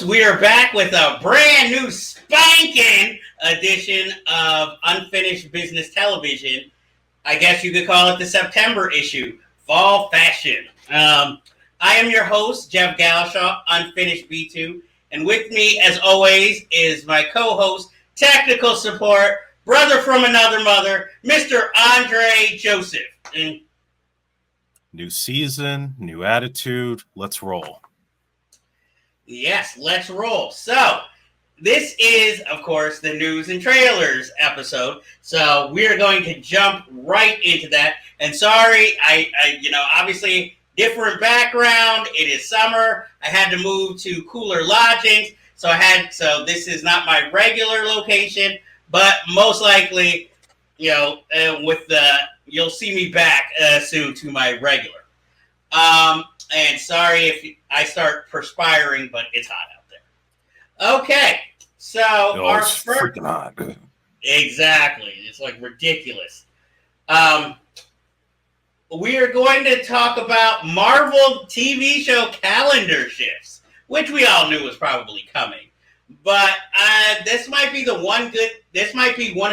folks, we are back with a brand new spanking edition of Unfinished Business Television. I guess you could call it the September issue, Fall Fashion. I am your host, Jeff Galashaw, Unfinished B2, and with me, as always, is my co-host, technical support, brother from another mother, Mr. Andre Joseph. New season, new attitude, let's roll. Yes, let's roll. So, this is, of course, the news and trailers episode. So, we're going to jump right into that. And sorry, I obviously, different background. It is summer. I had to move to cooler lodgings. So, this is not my regular location. But most likely, you'll see me back soon to my regular. And sorry if I start perspiring, but it's hot out there. Okay, so our it's freaking hot. Exactly, it's like ridiculous. We are going to talk about Marvel TV show calendar shifts, which we all knew was probably coming. But this might be one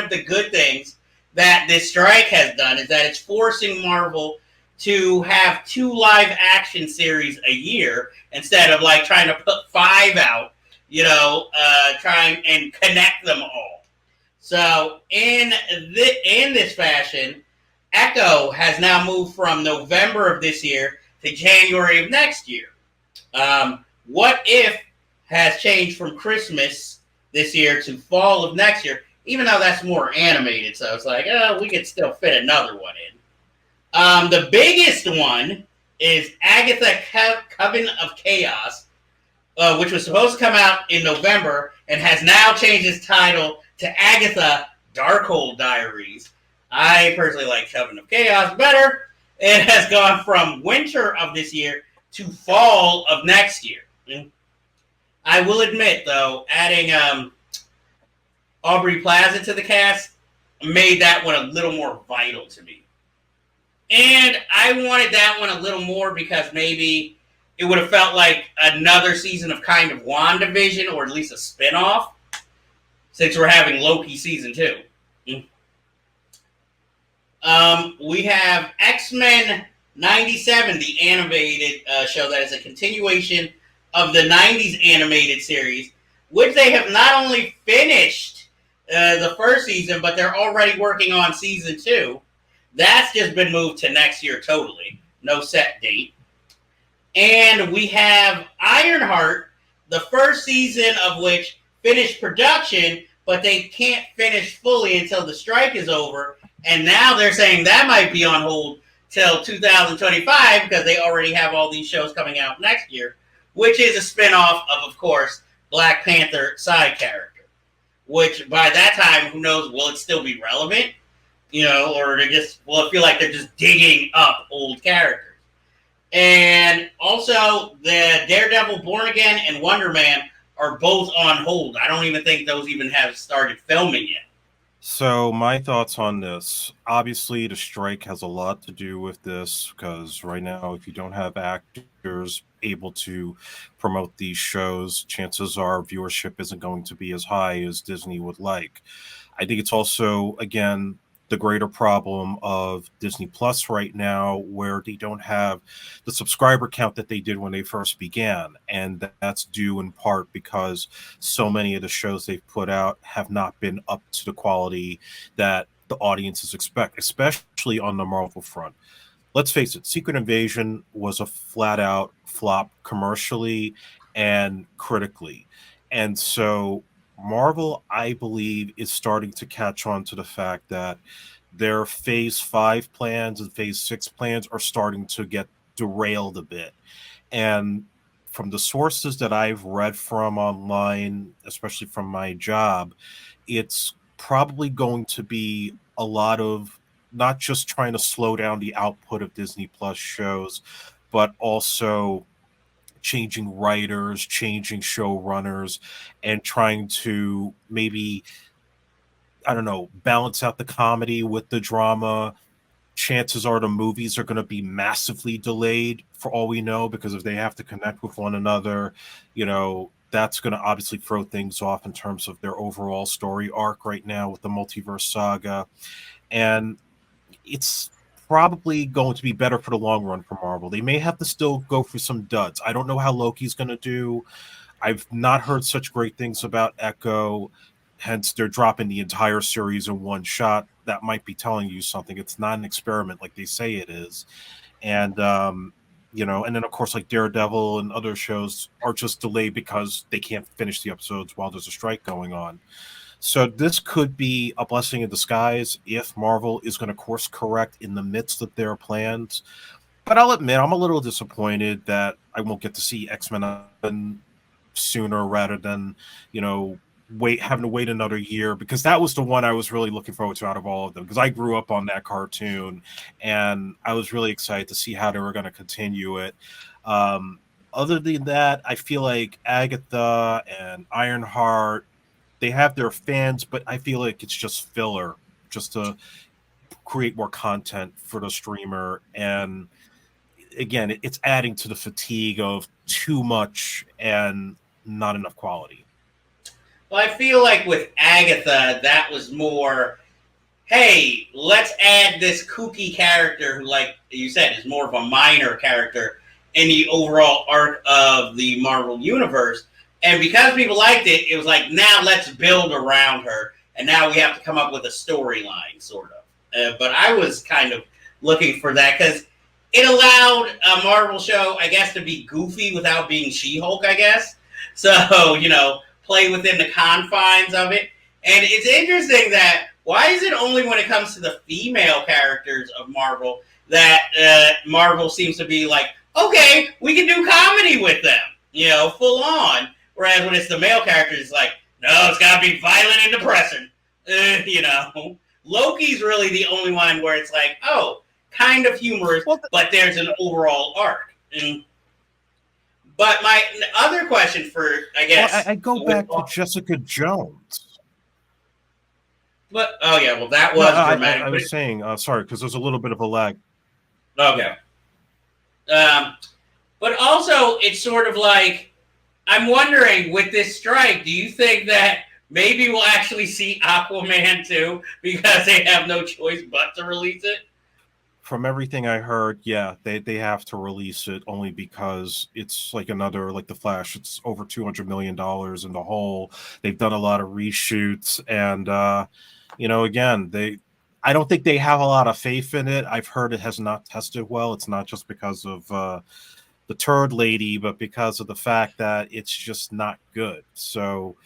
of the good things that this strike has done, is that it's forcing Marvel to have 2 live action series a year instead of like trying to put 5 out, trying and connect them all. So in this fashion, Echo has now moved from November of this year to January of next year. What If has changed from Christmas this year to fall of next year, even though that's more animated. So it's like, we could still fit another one in. The biggest one is Agatha Coven of Chaos, which was supposed to come out in November and has now changed its title to Agatha Darkhold Diaries. I personally like Coven of Chaos better. It has gone from winter of this year to fall of next year. I will admit, though, adding Aubrey Plaza to the cast made that one a little more vital to me. And I wanted that one a little more because maybe it would have felt like another season of kind of WandaVision, or at least a spinoff, since we're having Loki season 2. We have X-Men 97, the animated show that is a continuation of the 90s animated series, which they have not only finished the first season, but they're already working on season 2. That's just been moved to next year totally. No set date. And we have Ironheart, the first season of which finished production, but they can't finish fully until the strike is over. And now they're saying that might be on hold till 2025 because they already have all these shows coming out next year, which is a spinoff of course, Black Panther side character. Which by that time, who knows, will it still be relevant? Or will it feel like they're just digging up old characters? And also, the Daredevil Born Again and Wonder Man are both on hold. I don't even think those even have started filming yet. So my thoughts on this, obviously the strike has a lot to do with this, because right now if you don't have actors able to promote these shows, chances are viewership isn't going to be as high as Disney would like. I think it's also, again, the greater problem of Disney Plus right now, where they don't have the subscriber count that they did when they first began. And that's due in part because so many of the shows they've put out have not been up to the quality that the audiences expect, especially on the Marvel front. Let's face it, Secret Invasion was a flat out flop commercially and critically. And so Marvel, I believe, is starting to catch on to the fact that their Phase 5 plans and Phase 6 plans are starting to get derailed a bit. And from the sources that I've read from online, especially from my job, it's probably going to be a lot of not just trying to slow down the output of Disney Plus shows, but also changing writers, changing showrunners, and trying to maybe, I don't know, balance out the comedy with the drama. Chances are the movies are going to be massively delayed for all we know, because if they have to connect with one another, that's going to obviously throw things off in terms of their overall story arc right now with the multiverse saga. And it's probably going to be better for the long run for Marvel. They may have to still go for some duds. I don't know how Loki's going to do. I've not heard such great things about Echo. Hence, they're dropping the entire series in one shot. That might be telling you something. It's not an experiment like they say it is. And, and then, of course, like Daredevil and other shows are just delayed because they can't finish the episodes while there's a strike going on. So this could be a blessing in disguise if Marvel is going to course correct in the midst of their plans. But I'll admit, I'm a little disappointed that I won't get to see X-Men sooner rather than, having to wait another year, because that was the one I was really looking forward to out of all of them, because I grew up on that cartoon and I was really excited to see how they were going to continue it. Other than that, I feel like Agatha and Ironheart, they have their fans, but I feel like it's just filler just to create more content for the streamer. And again, it's adding to the fatigue of too much and not enough quality. Well, I feel like with Agatha, that was more, hey, let's add this kooky character who, like you said, is more of a minor character in the overall arc of the Marvel Universe. And because people liked it, it was like, now let's build around her. And now we have to come up with a storyline, sort of. But I was kind of looking for that because it allowed a Marvel show, I guess, to be goofy without being She-Hulk, I guess. So, play within the confines of it. And it's interesting that why is it only when it comes to the female characters of Marvel that Marvel seems to be like, okay, we can do comedy with them, full on. Whereas when it's the male characters, it's like, no, it's got to be violent and depressing. Loki's really the only one where it's like, oh, kind of humorous, but there's an overall arc. But my other question for, I guess... Well, I go back to Jessica Jones. But, oh, yeah, well, that was dramatic. I was saying, sorry, because there's a little bit of a lag. Okay. But also, it's sort of like, I'm wondering, with this strike, do you think that maybe we'll actually see Aquaman 2 because they have no choice but to release it? From everything I heard, yeah, they have to release it only because it's like The Flash. It's over $200 million in the hole. They've done a lot of reshoots, and again, I don't think they have a lot of faith in it. I've heard it has not tested well. It's not just because of the turd lady, but because of the fact that it's just not good. So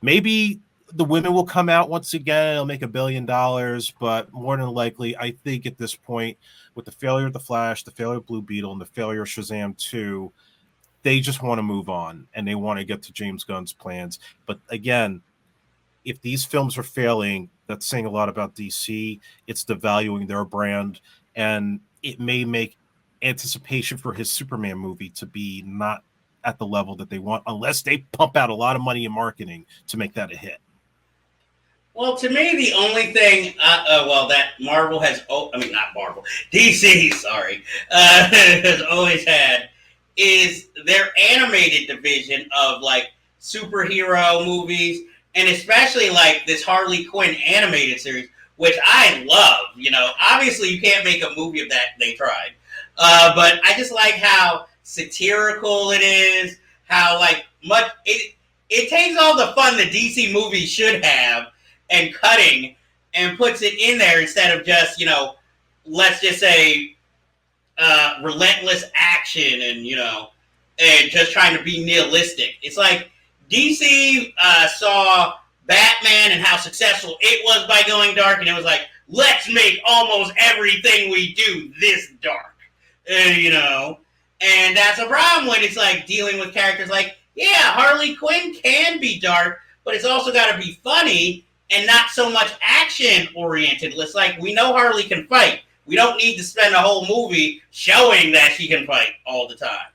maybe the women will come out once again. It'll make $1 billion, but more than likely, I think at this point, with the failure of The Flash, the failure of Blue Beetle, and the failure of Shazam 2, they just want to move on and they want to get to James Gunn's plans. But again, if these films are failing, that's saying a lot about DC. It's devaluing their brand, and it may make anticipation for his Superman movie to be not at the level that they want unless they pump out a lot of money in marketing to make that a hit. Well, to me, the only thing, that Marvel has, not Marvel, DC, sorry, has always had is their animated division of, like, superhero movies, and especially, like, this Harley Quinn animated series, which I love, Obviously, you can't make a movie of that, they tried. But I just like how satirical it is, how, like, much, it takes all the fun the DC movies should have, and cutting, and puts it in there instead of just, let's just say, relentless action and, and just trying to be nihilistic. It's like DC saw Batman and how successful it was by going dark, and it was like, let's make almost everything we do this dark, And that's a problem when it's like dealing with characters like, yeah, Harley Quinn can be dark, but it's also got to be funny and not so much action-oriented. It's like, we know Harley can fight. We don't need to spend a whole movie showing that she can fight all the time.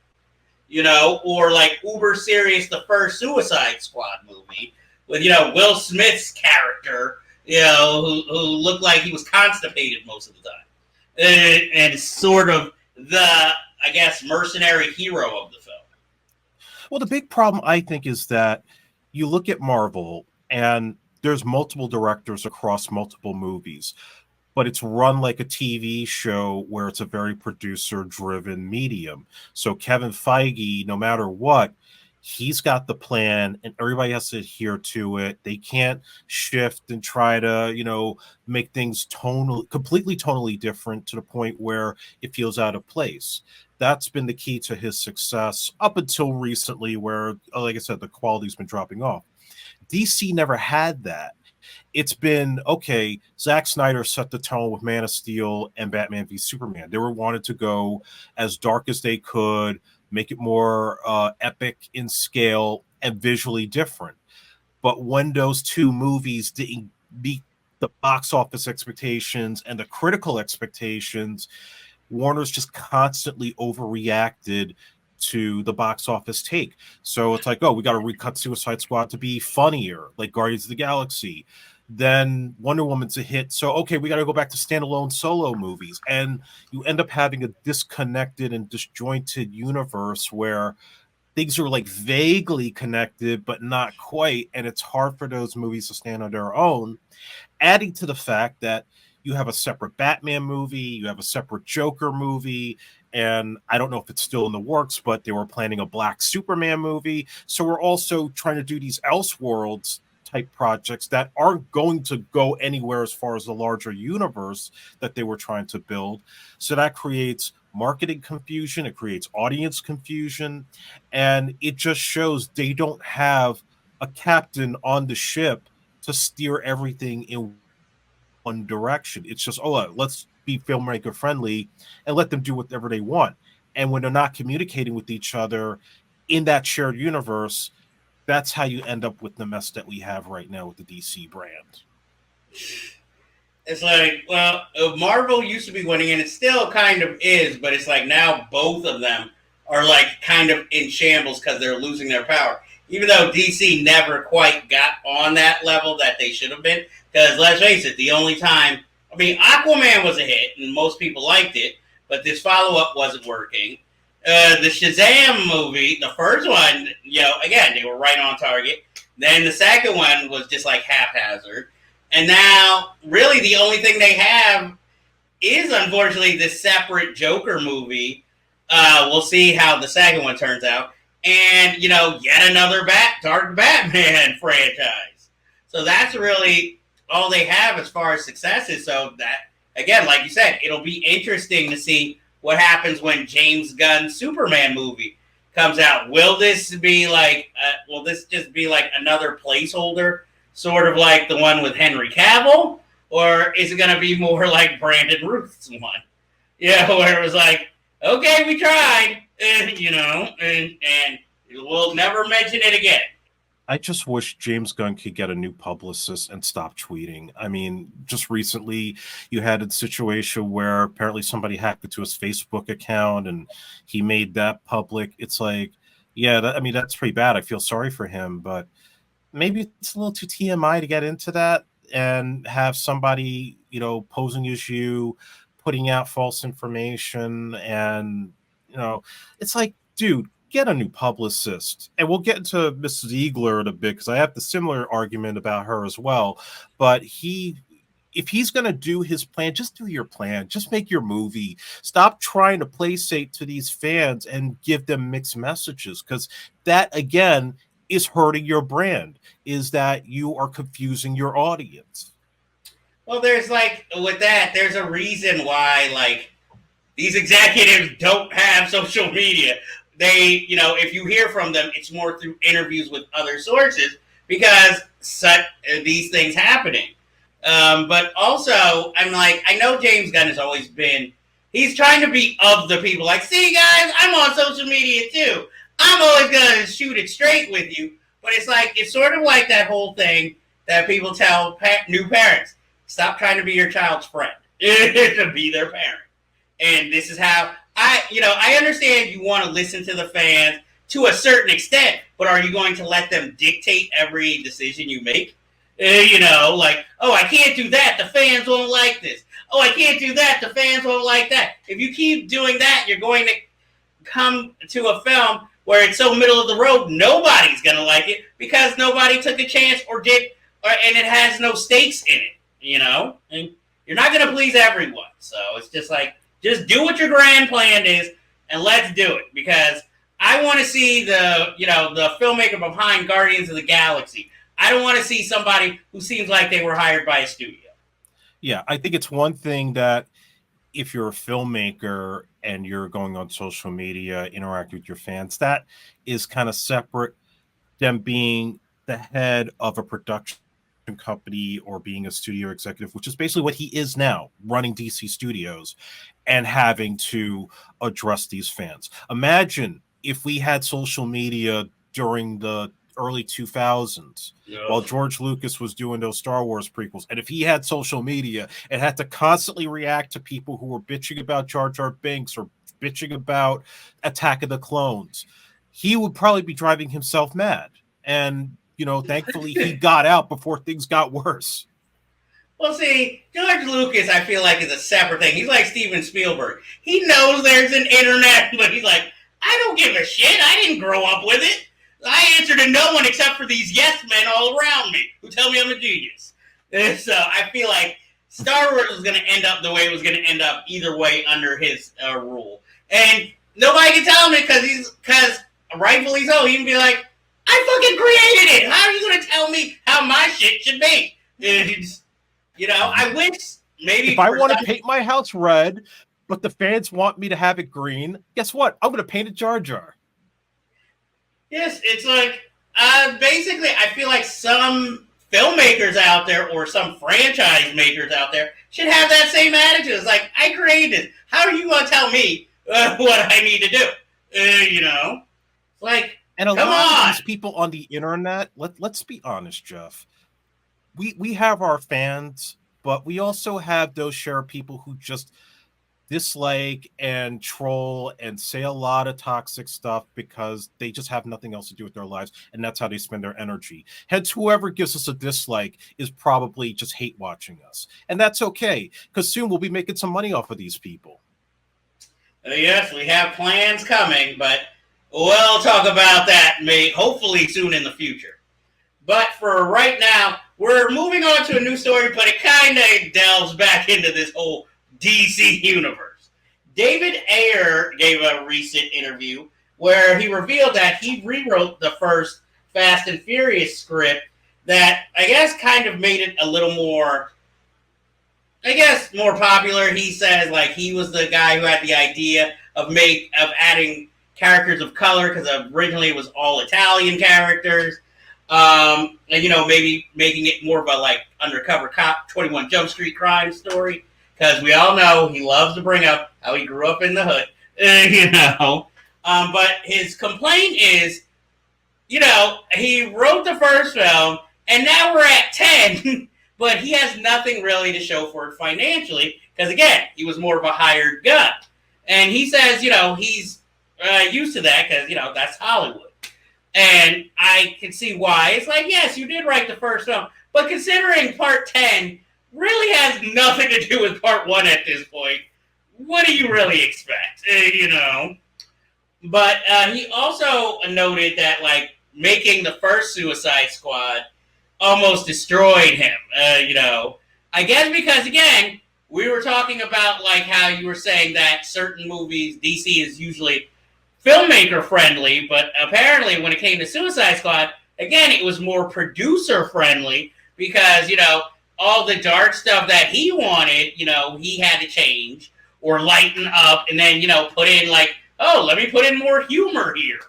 Or like uber serious, the first Suicide Squad movie with, Will Smith's character, who looked like he was constipated most of the time. And sort of the, I guess, mercenary hero of the film. Well, the big problem I think is that you look at Marvel and there's multiple directors across multiple movies, but it's run like a TV show where it's a very producer driven medium. So Kevin Feige, no matter what, he's got the plan and everybody has to adhere to it. They can't shift and try to, make things completely tonally different to the point where it feels out of place. That's been the key to his success up until recently, where, like I said, the quality's been dropping off. DC never had that. It's been okay. Zack Snyder set the tone with Man of Steel and Batman v Superman. They were wanted to go as dark as they could, make it more epic in scale and visually different. But when those two movies didn't meet the box office expectations and the critical expectations, Warner's just constantly overreacted to the box office take. So it's like, oh, we got to recut Suicide Squad to be funnier, like Guardians of the Galaxy. Then Wonder Woman's a hit. So, okay, we got to go back to standalone solo movies. And you end up having a disconnected and disjointed universe where things are like vaguely connected, but not quite. And it's hard for those movies to stand on their own. Adding to the fact that you have a separate Batman movie, you have a separate Joker movie, and I don't know if it's still in the works, but they were planning a Black Superman movie. So we're also trying to do these Elseworlds type projects that aren't going to go anywhere as far as the larger universe that they were trying to build. So that creates marketing confusion, it creates audience confusion, and it just shows they don't have a captain on the ship to steer everything in one direction. It's just, let's be filmmaker friendly and let them do whatever they want. And when they're not communicating with each other in that shared universe, that's how you end up with the mess that we have right now with the DC brand. It's like, well, Marvel used to be winning, and it still kind of is, but it's like now both of them are like kind of in shambles because they're losing their power. Even though DC never quite got on that level that they should have been. Because let's face it, the only time, Aquaman was a hit, and most people liked it, but this follow-up wasn't working. The Shazam movie, the first one, again, they were right on target. Then the second one was just like haphazard. And now, really, the only thing they have is, unfortunately, this separate Joker movie. We'll see how the second one turns out. And, yet another Dark Batman franchise. So that's really all they have as far as successes. So that, again, like you said, it'll be interesting to see what happens when James Gunn's Superman movie comes out. Will this just be like another placeholder, sort of like the one with Henry Cavill? Or is it going to be more like Brandon Routh's one? Where it was like, okay, we tried, and we'll never mention it again. I just wish James Gunn could get a new publicist and stop tweeting. Just recently you had a situation where apparently somebody hacked into his Facebook account and he made that public. It's like, that's pretty bad. I feel sorry for him, but maybe it's a little too TMI to get into that and have somebody, posing as you, putting out false information. And, it's like, dude, get a new publicist. And we'll get into Miss Ziegler in a bit because I have the similar argument about her as well. But if he's going to do his plan, just do your plan. Just make your movie. Stop trying to play safe to these fans and give them mixed messages, because that, again, is hurting your brand, is that you are confusing your audience. Well, there's there's a reason why, these executives don't have social media. They, if you hear from them, it's more through interviews with other sources because these things happening. But also, I know James Gunn has always been, he's trying to be of the people. Like, see, guys, I'm on social media too. I'm always going to shoot it straight with you. But it's sort of like that whole thing that people tell new parents. Stop trying to be your child's friend. To be their parent. And this is how, I understand you want to listen to the fans to a certain extent, but are you going to let them dictate every decision you make? I can't do that. The fans won't like this. Oh, I can't do that. The fans won't like that. If you keep doing that, you're going to come to a film where it's so middle of the road, nobody's gonna like it because nobody took a chance and it has no stakes in it, and you're not gonna please everyone. So it's just like, just do what your grand plan is and let's do it, because I want to see the filmmaker behind Guardians of the Galaxy. I don't want to see somebody who seems like they were hired by a studio. Yeah, I think it's one thing that if you're a filmmaker and you're going on social media, interacting with your fans, that is kind of separate than being the head of a production company or being a studio executive, which is basically what he is now, running DC Studios and having to address these fans. Imagine if we had social media during the early 2000s while George Lucas was doing those Star Wars prequels, and if he had social media and had to constantly react to people who were bitching about Jar Jar Binks or bitching about Attack of the Clones, he would probably be driving himself mad. And thankfully he got out before things got worse. Well, see, George Lucas, I feel like, is a separate thing. He's like Steven Spielberg. He knows there's an internet, but he's like, I don't give a shit. I didn't grow up with it. I answer to no one except for these yes men all around me who tell me I'm a genius. And so I feel like Star Wars was going to end up the way it was going to end up either way under his rule. And nobody can tell him it because rightfully so, he can be like, I fucking created it. How are you going to tell me how my shit should be? I wish maybe if I want to paint my house red, but the fans want me to have it green, guess what? I'm going to paint it Jar Jar. Yes, it's like, basically, I feel like some filmmakers out there or some franchise makers out there should have that same attitude. It's like, I created this. How are you going to tell me what I need to do? Like, and a lot of these people on the internet, let's be honest, Jeff. We have our fans, but we also have those share of people who just dislike and troll and say a lot of toxic stuff because they just have nothing else to do with their lives, and that's how they spend their energy. Hence, whoever gives us a dislike is probably just hate watching us, and that's okay, because soon we'll be making some money off of these people. Yes, we have plans coming, but we'll talk about that hopefully soon in the future. But for right now, we're moving on to a new story, but it kind of delves back into this whole DC universe. David Ayer gave a recent interview where he revealed that he rewrote the first Fast and Furious script that I guess kind of made it a little more, more popular. He says like he was the guy who had the idea of adding characters of color because originally it was all Italian characters. And maybe making it more of a like undercover cop 21 Jump Street crime story. Because we all know he loves to bring up how he grew up in the hood, But his complaint is, he wrote the first film, and now we're at 10, but he has nothing really to show for it financially, because, again, he was more of a hired gun. And he says, he's used to that, because, that's Hollywood. And I can see why. It's like, yes, you did write the first film, but considering part 10 really has nothing to do with part 1 at this point, what do you really expect? But he also noted that, like, making the first Suicide Squad almost destroyed him, I guess because, again, we were talking about, like, how you were saying that certain movies, DC is usually filmmaker-friendly, but apparently when it came to Suicide Squad, again, it was more producer-friendly because, all the dark stuff that he wanted, he had to change or lighten up and then, put in like, oh, let me put in more humor here.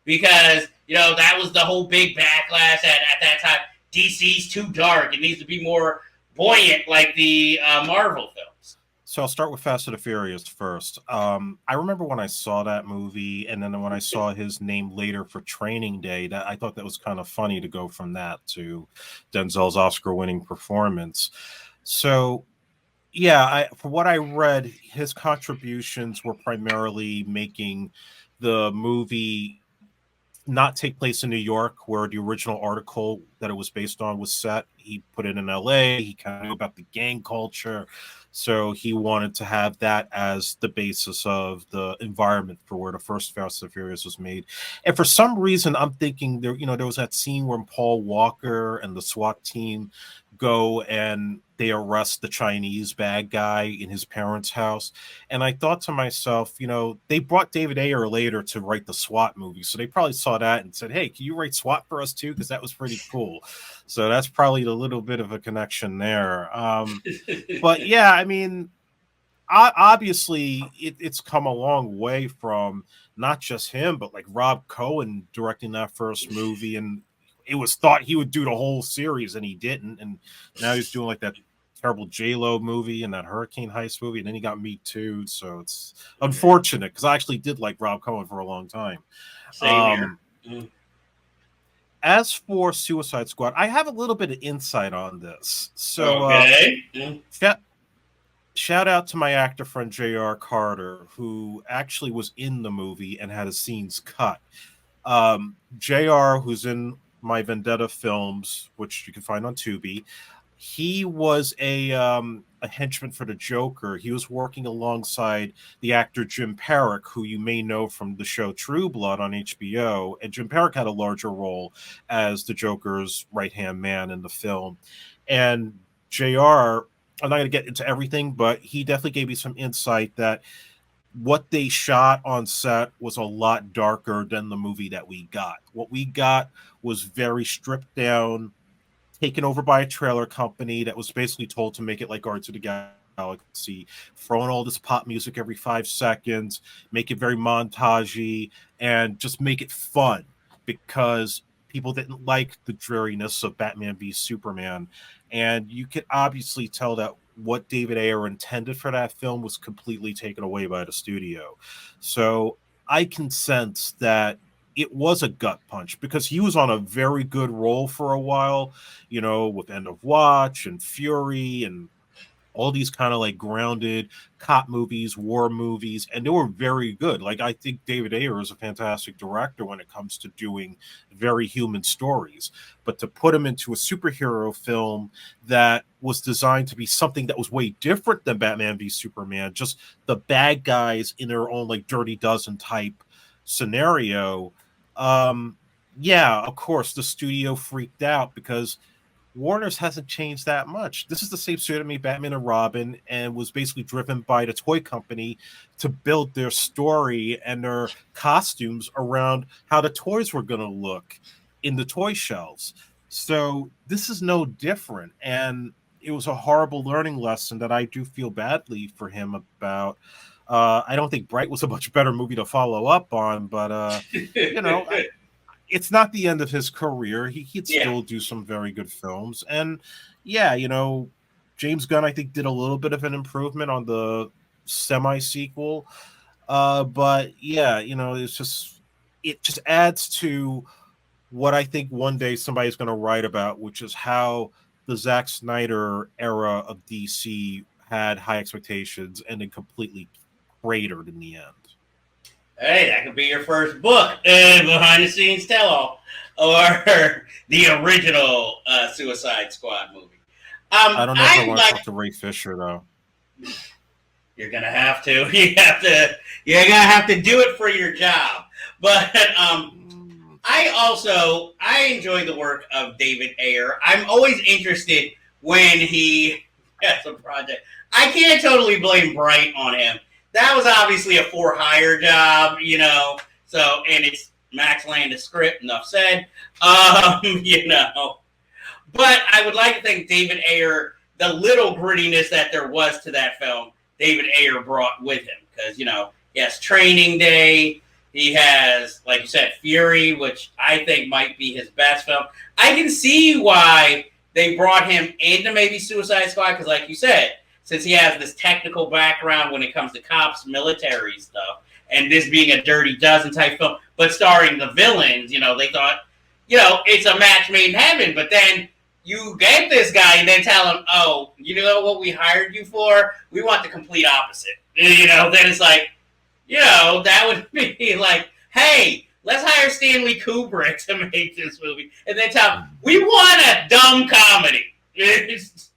Because, that was the whole big backlash at that time. DC's too dark. It needs to be more buoyant like the Marvel films. So I'll start with Fast and the Furious first. I remember when I saw that movie, and then when I saw his name later for Training Day, that I thought that was kind of funny to go from that to Denzel's Oscar-winning performance. So, yeah, from what I read, his contributions were primarily making the movie not take place in New York, where the original article that it was based on was set. He put it in LA. He kind of knew about the gang culture. So he wanted to have that as the basis of the environment for where the first Fast and Furious was made. And for some reason, I'm thinking there was that scene where Paul Walker and the SWAT team go and they arrest the Chinese bad guy in his parents' house. And I thought to myself, they brought David Ayer later to write the SWAT movie. So they probably saw that and said, hey, can you write SWAT for us too? Because that was pretty cool. So that's probably a little bit of a connection there. But yeah, I mean, obviously it's come a long way from not just him, but like Rob Cohen directing that first movie. And it was thought he would do the whole series and he didn't. And now he's doing like that terrible J-Lo movie and that Hurricane Heist movie. And then he got Me Too. So it's unfortunate because I actually did like Rob Cohen for a long time. Same here. As for Suicide Squad, I have a little bit of insight on this. So shout out to my actor friend J.R. Carter, who actually was in the movie and had his scenes cut. JR, who's in my Vendetta films, which you can find on Tubi, he was a henchman for the Joker. He was working alongside the actor Jim Parrick, who you may know from the show True Blood on HBO. And Jim Parrick had a larger role as the Joker's right-hand man in the film. And JR, I'm not going to get into everything, but he definitely gave me some insight that what they shot on set was a lot darker than the movie that we got. What we got was very stripped down, taken over by a trailer company that was basically told to make it like Guardians of the Galaxy, throwing all this pop music every 5 seconds, make it very montagey, and just make it fun because people didn't like the dreariness of Batman v Superman. And you could obviously tell that what David Ayer intended for that film was completely taken away by the studio. So I can sense that it was a gut punch because he was on a very good roll for a while, with End of Watch and Fury and all these kind of like grounded cop movies, war movies, and they were very good. Like, I think David Ayer is a fantastic director when it comes to doing very human stories. But to put him into a superhero film that was designed to be something that was way different than Batman v Superman, just the bad guys in their own like Dirty Dozen type scenario, yeah, of course, the studio freaked out because Warner's hasn't changed that much. This is the same studio that made Batman and Robin and was basically driven by the toy company to build their story and their costumes around how the toys were going to look in the toy shelves. So this is no different. And it was a horrible learning lesson that I do feel badly for him about. I don't think Bright was a much better movie to follow up on, but, it's not the end of his career. He'd still do some very good films. And yeah, James Gunn, I think, did a little bit of an improvement on the semi-sequel. But yeah, it just adds to what I think one day somebody's going to write about, which is how the Zack Snyder era of DC had high expectations and then completely cratered in the end. Hey, that could be your first book, behind the scenes tell-all, or the original Suicide Squad movie. I don't know if I want to talk to Ray Fisher though. You're gonna have to. You're gonna have to do it for your job. But I enjoy the work of David Ayer. I'm always interested when he has a project. I can't totally blame Bright on him. That was obviously a for-hire job, so, and it's Max Landis' script, enough said, But I would like to think David Ayer, the little grittiness that there was to that film, David Ayer brought with him. Because, he has Training Day, he has, like you said, Fury, which I think might be his best film. I can see why they brought him into maybe Suicide Squad, because like you said, since he has this technical background when it comes to cops, military stuff, and this being a Dirty Dozen type film, but starring the villains, they thought, it's a match made in heaven. But then you get this guy and then tell him, oh, you know what we hired you for? We want the complete opposite. Then it's like, that would be like, hey, let's hire Stanley Kubrick to make this movie, and then tell him, we want a dumb comedy. It's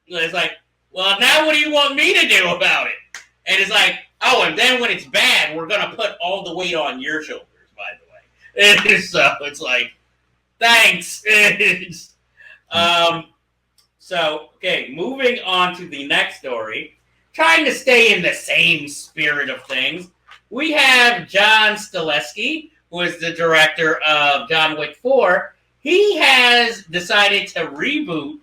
like, well, now what do you want me to do about it? And it's like, oh, and then when it's bad, we're going to put all the weight on your shoulders, by the way. So it's like, thanks. So, okay, moving on to the next story. Trying to stay in the same spirit of things, we have John Stileski, who is the director of John Wick 4. He has decided to reboot,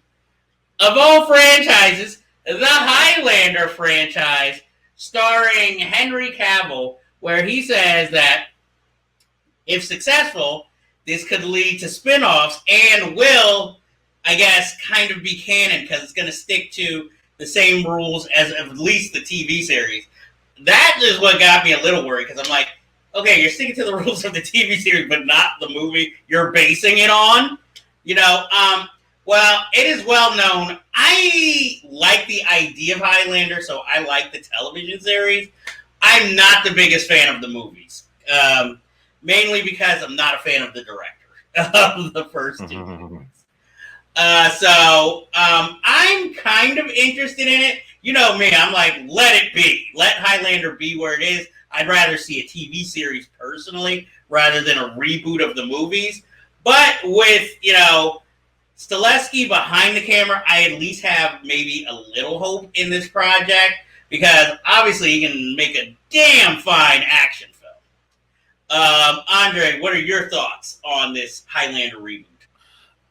of all franchises, the Highlander franchise, starring Henry Cavill, where he says that if successful, this could lead to spin-offs and will, I guess, kind of be canon because it's going to stick to the same rules as at least the TV series. That is what got me a little worried because I'm like, okay, you're sticking to the rules of the TV series, but not the movie you're basing it on. Well, it is well known. I like the idea of Highlander, so I like the television series. I'm not the biggest fan of the movies, mainly because I'm not a fan of the director of the first two movies. So I'm kind of interested in it. You know me, I'm like, let it be. Let Highlander be where it is. I'd rather see a TV series personally rather than a reboot of the movies. But with, Stileski behind the camera, I at least have maybe a little hope in this project because obviously he can make a damn fine action film. Andre, what are your thoughts on this Highlander reboot?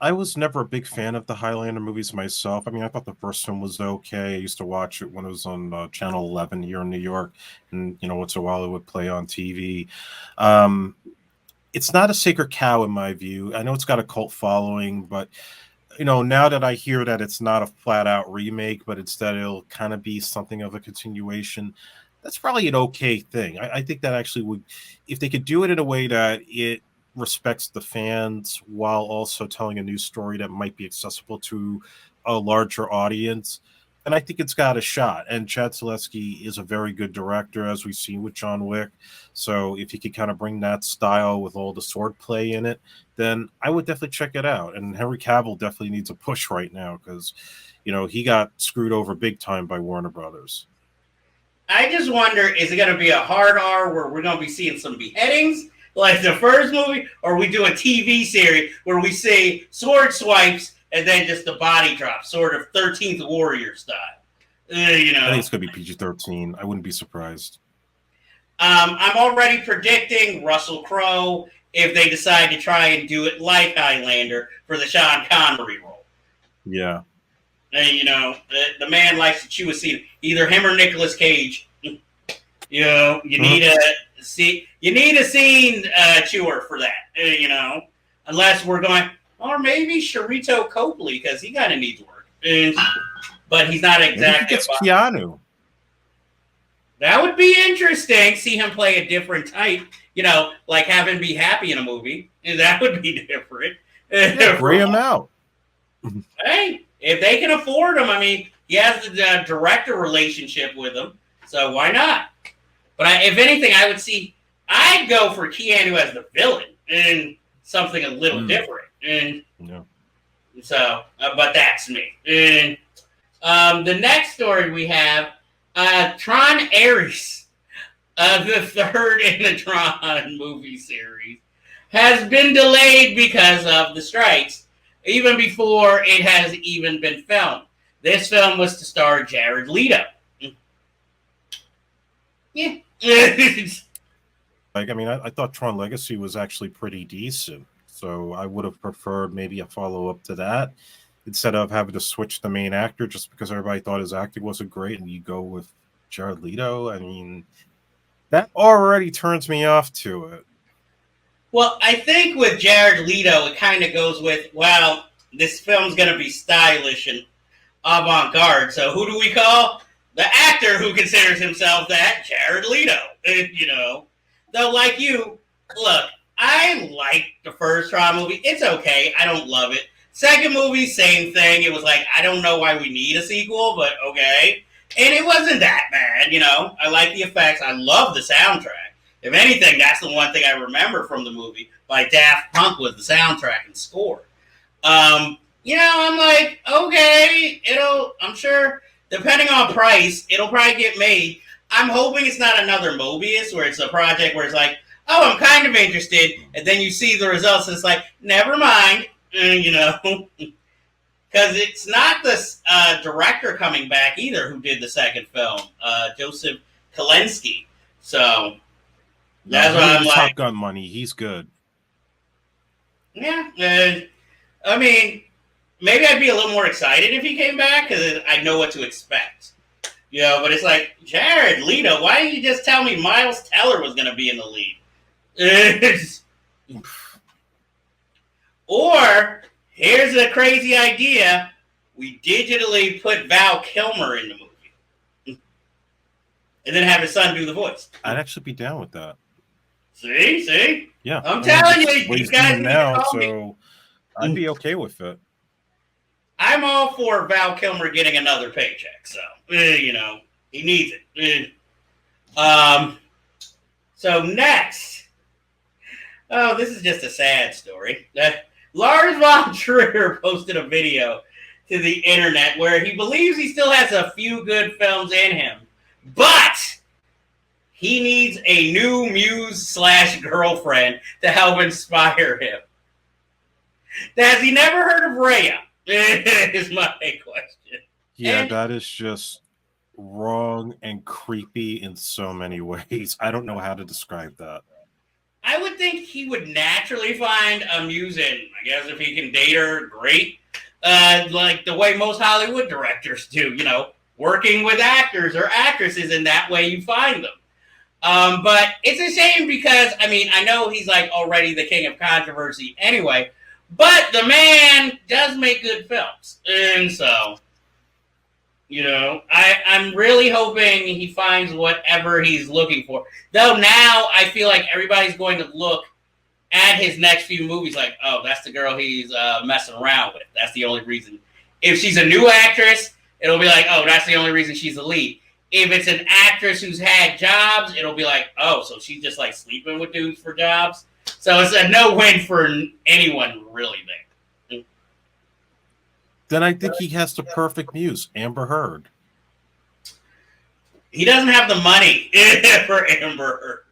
I was never a big fan of the Highlander movies myself. I mean, I thought the first one was okay. I used to watch it when it was on Channel 11 here in New York. And, once in a while it would play on TV. It's not a sacred cow in my view. I know it's got a cult following, but, now that I hear that it's not a flat-out remake, but instead it'll kind of be something of a continuation, that's probably an okay thing. I think that actually would, if they could do it in a way that it respects the fans while also telling a new story that might be accessible to a larger audience, and I think it's got a shot. And Chad Stileski is a very good director, as we've seen with John Wick. So if he could kind of bring that style with all the swordplay in it, then I would definitely check it out. And Henry Cavill definitely needs a push right now because, he got screwed over big time by Warner Brothers. I just wonder, is it going to be a hard R where we're going to be seeing some beheadings like the first movie, or we do a TV series where we see sword swipes and then just the body drop, sort of 13th Warrior style? I think it's going to be PG-13. I wouldn't be surprised. I'm already predicting Russell Crowe if they decide to try and do it like Highlander for the Sean Connery role. Yeah. And, the man likes to chew a scene. Either him or Nicolas Cage. You need a scene chewer for that. Unless we're going, or maybe Sharito Copley because he kind of needs work. But he's not exactly. It's Keanu. That would be interesting. See him play a different type. Like have him be happy in a movie. That would be different. Yeah, bring him out. Hey, if they can afford him, I mean, he has the director relationship with him, so why not? But if anything, I'd go for Keanu as the villain and something a little different. And so, but that's me. And the next story we have, Tron Ares, the third in the Tron movie series, has been delayed because of the strikes, even before it has even been filmed. This film was to star Jared Leto. Yeah. I thought Tron Legacy was actually pretty decent, so I would have preferred maybe a follow-up to that instead of having to switch the main actor just because everybody thought his acting wasn't great and you go with Jared Leto. I mean, that already turns me off to it. Well, I think with Jared Leto, it kind of goes with, well, this film's going to be stylish and avant-garde, so who do we call? The actor who considers himself that, Jared Leto. Though, like you, look, I like the first Tron movie. It's okay. I don't love it. Second movie, same thing. It was like, I don't know why we need a sequel, but okay. And it wasn't that bad, I like the effects. I love the soundtrack. If anything, that's the one thing I remember from the movie by Daft Punk was the soundtrack and score. I'm like, okay, I'm sure, depending on price, it'll probably get made. I'm hoping it's not another Mobius where it's a project where it's like, oh, I'm kind of interested, and then you see the results, and it's like, never mind, because it's not the director coming back either who did the second film, Joseph Kalensky. So that's why I'm like, Top Gun money, he's good. Yeah, I mean, maybe I'd be a little more excited if he came back because I know what to expect. But it's like, Jared Leto, why didn't you just tell me Miles Teller was going to be in the lead? Or, here's a crazy idea. We digitally put Val Kilmer in the movie. And then have his son do the voice. I'd actually be down with that. See? Yeah. I'm telling you guys need now, to call so me. I'd be okay with it. I'm all for Val Kilmer getting another paycheck, so he needs it. So next, this is just a sad story. Lars von Trier posted a video to the internet where he believes he still has a few good films in him, but he needs a new muse/girlfriend to help inspire him. Has he never heard of Rhea? Is my question. Yeah, that is just wrong and creepy in so many ways. I don't know how to describe that. I would think he would naturally find a muse in. I guess if he can date her, great. Like the way most Hollywood directors do, working with actors or actresses, and that way you find them. But it's a shame because, I know he's like already the king of controversy anyway, but the man does make good films. And so, I'm really hoping he finds whatever he's looking for. Though now I feel like everybody's going to look at his next few movies like, oh, that's the girl he's messing around with. That's the only reason. If she's a new actress, it'll be like, oh, that's the only reason she's the lead. If it's an actress who's had jobs, it'll be like, oh, so she's just like sleeping with dudes for jobs. So it's a no-win for anyone really there. Then I think he has the perfect muse, Amber Heard. He doesn't have the money for Amber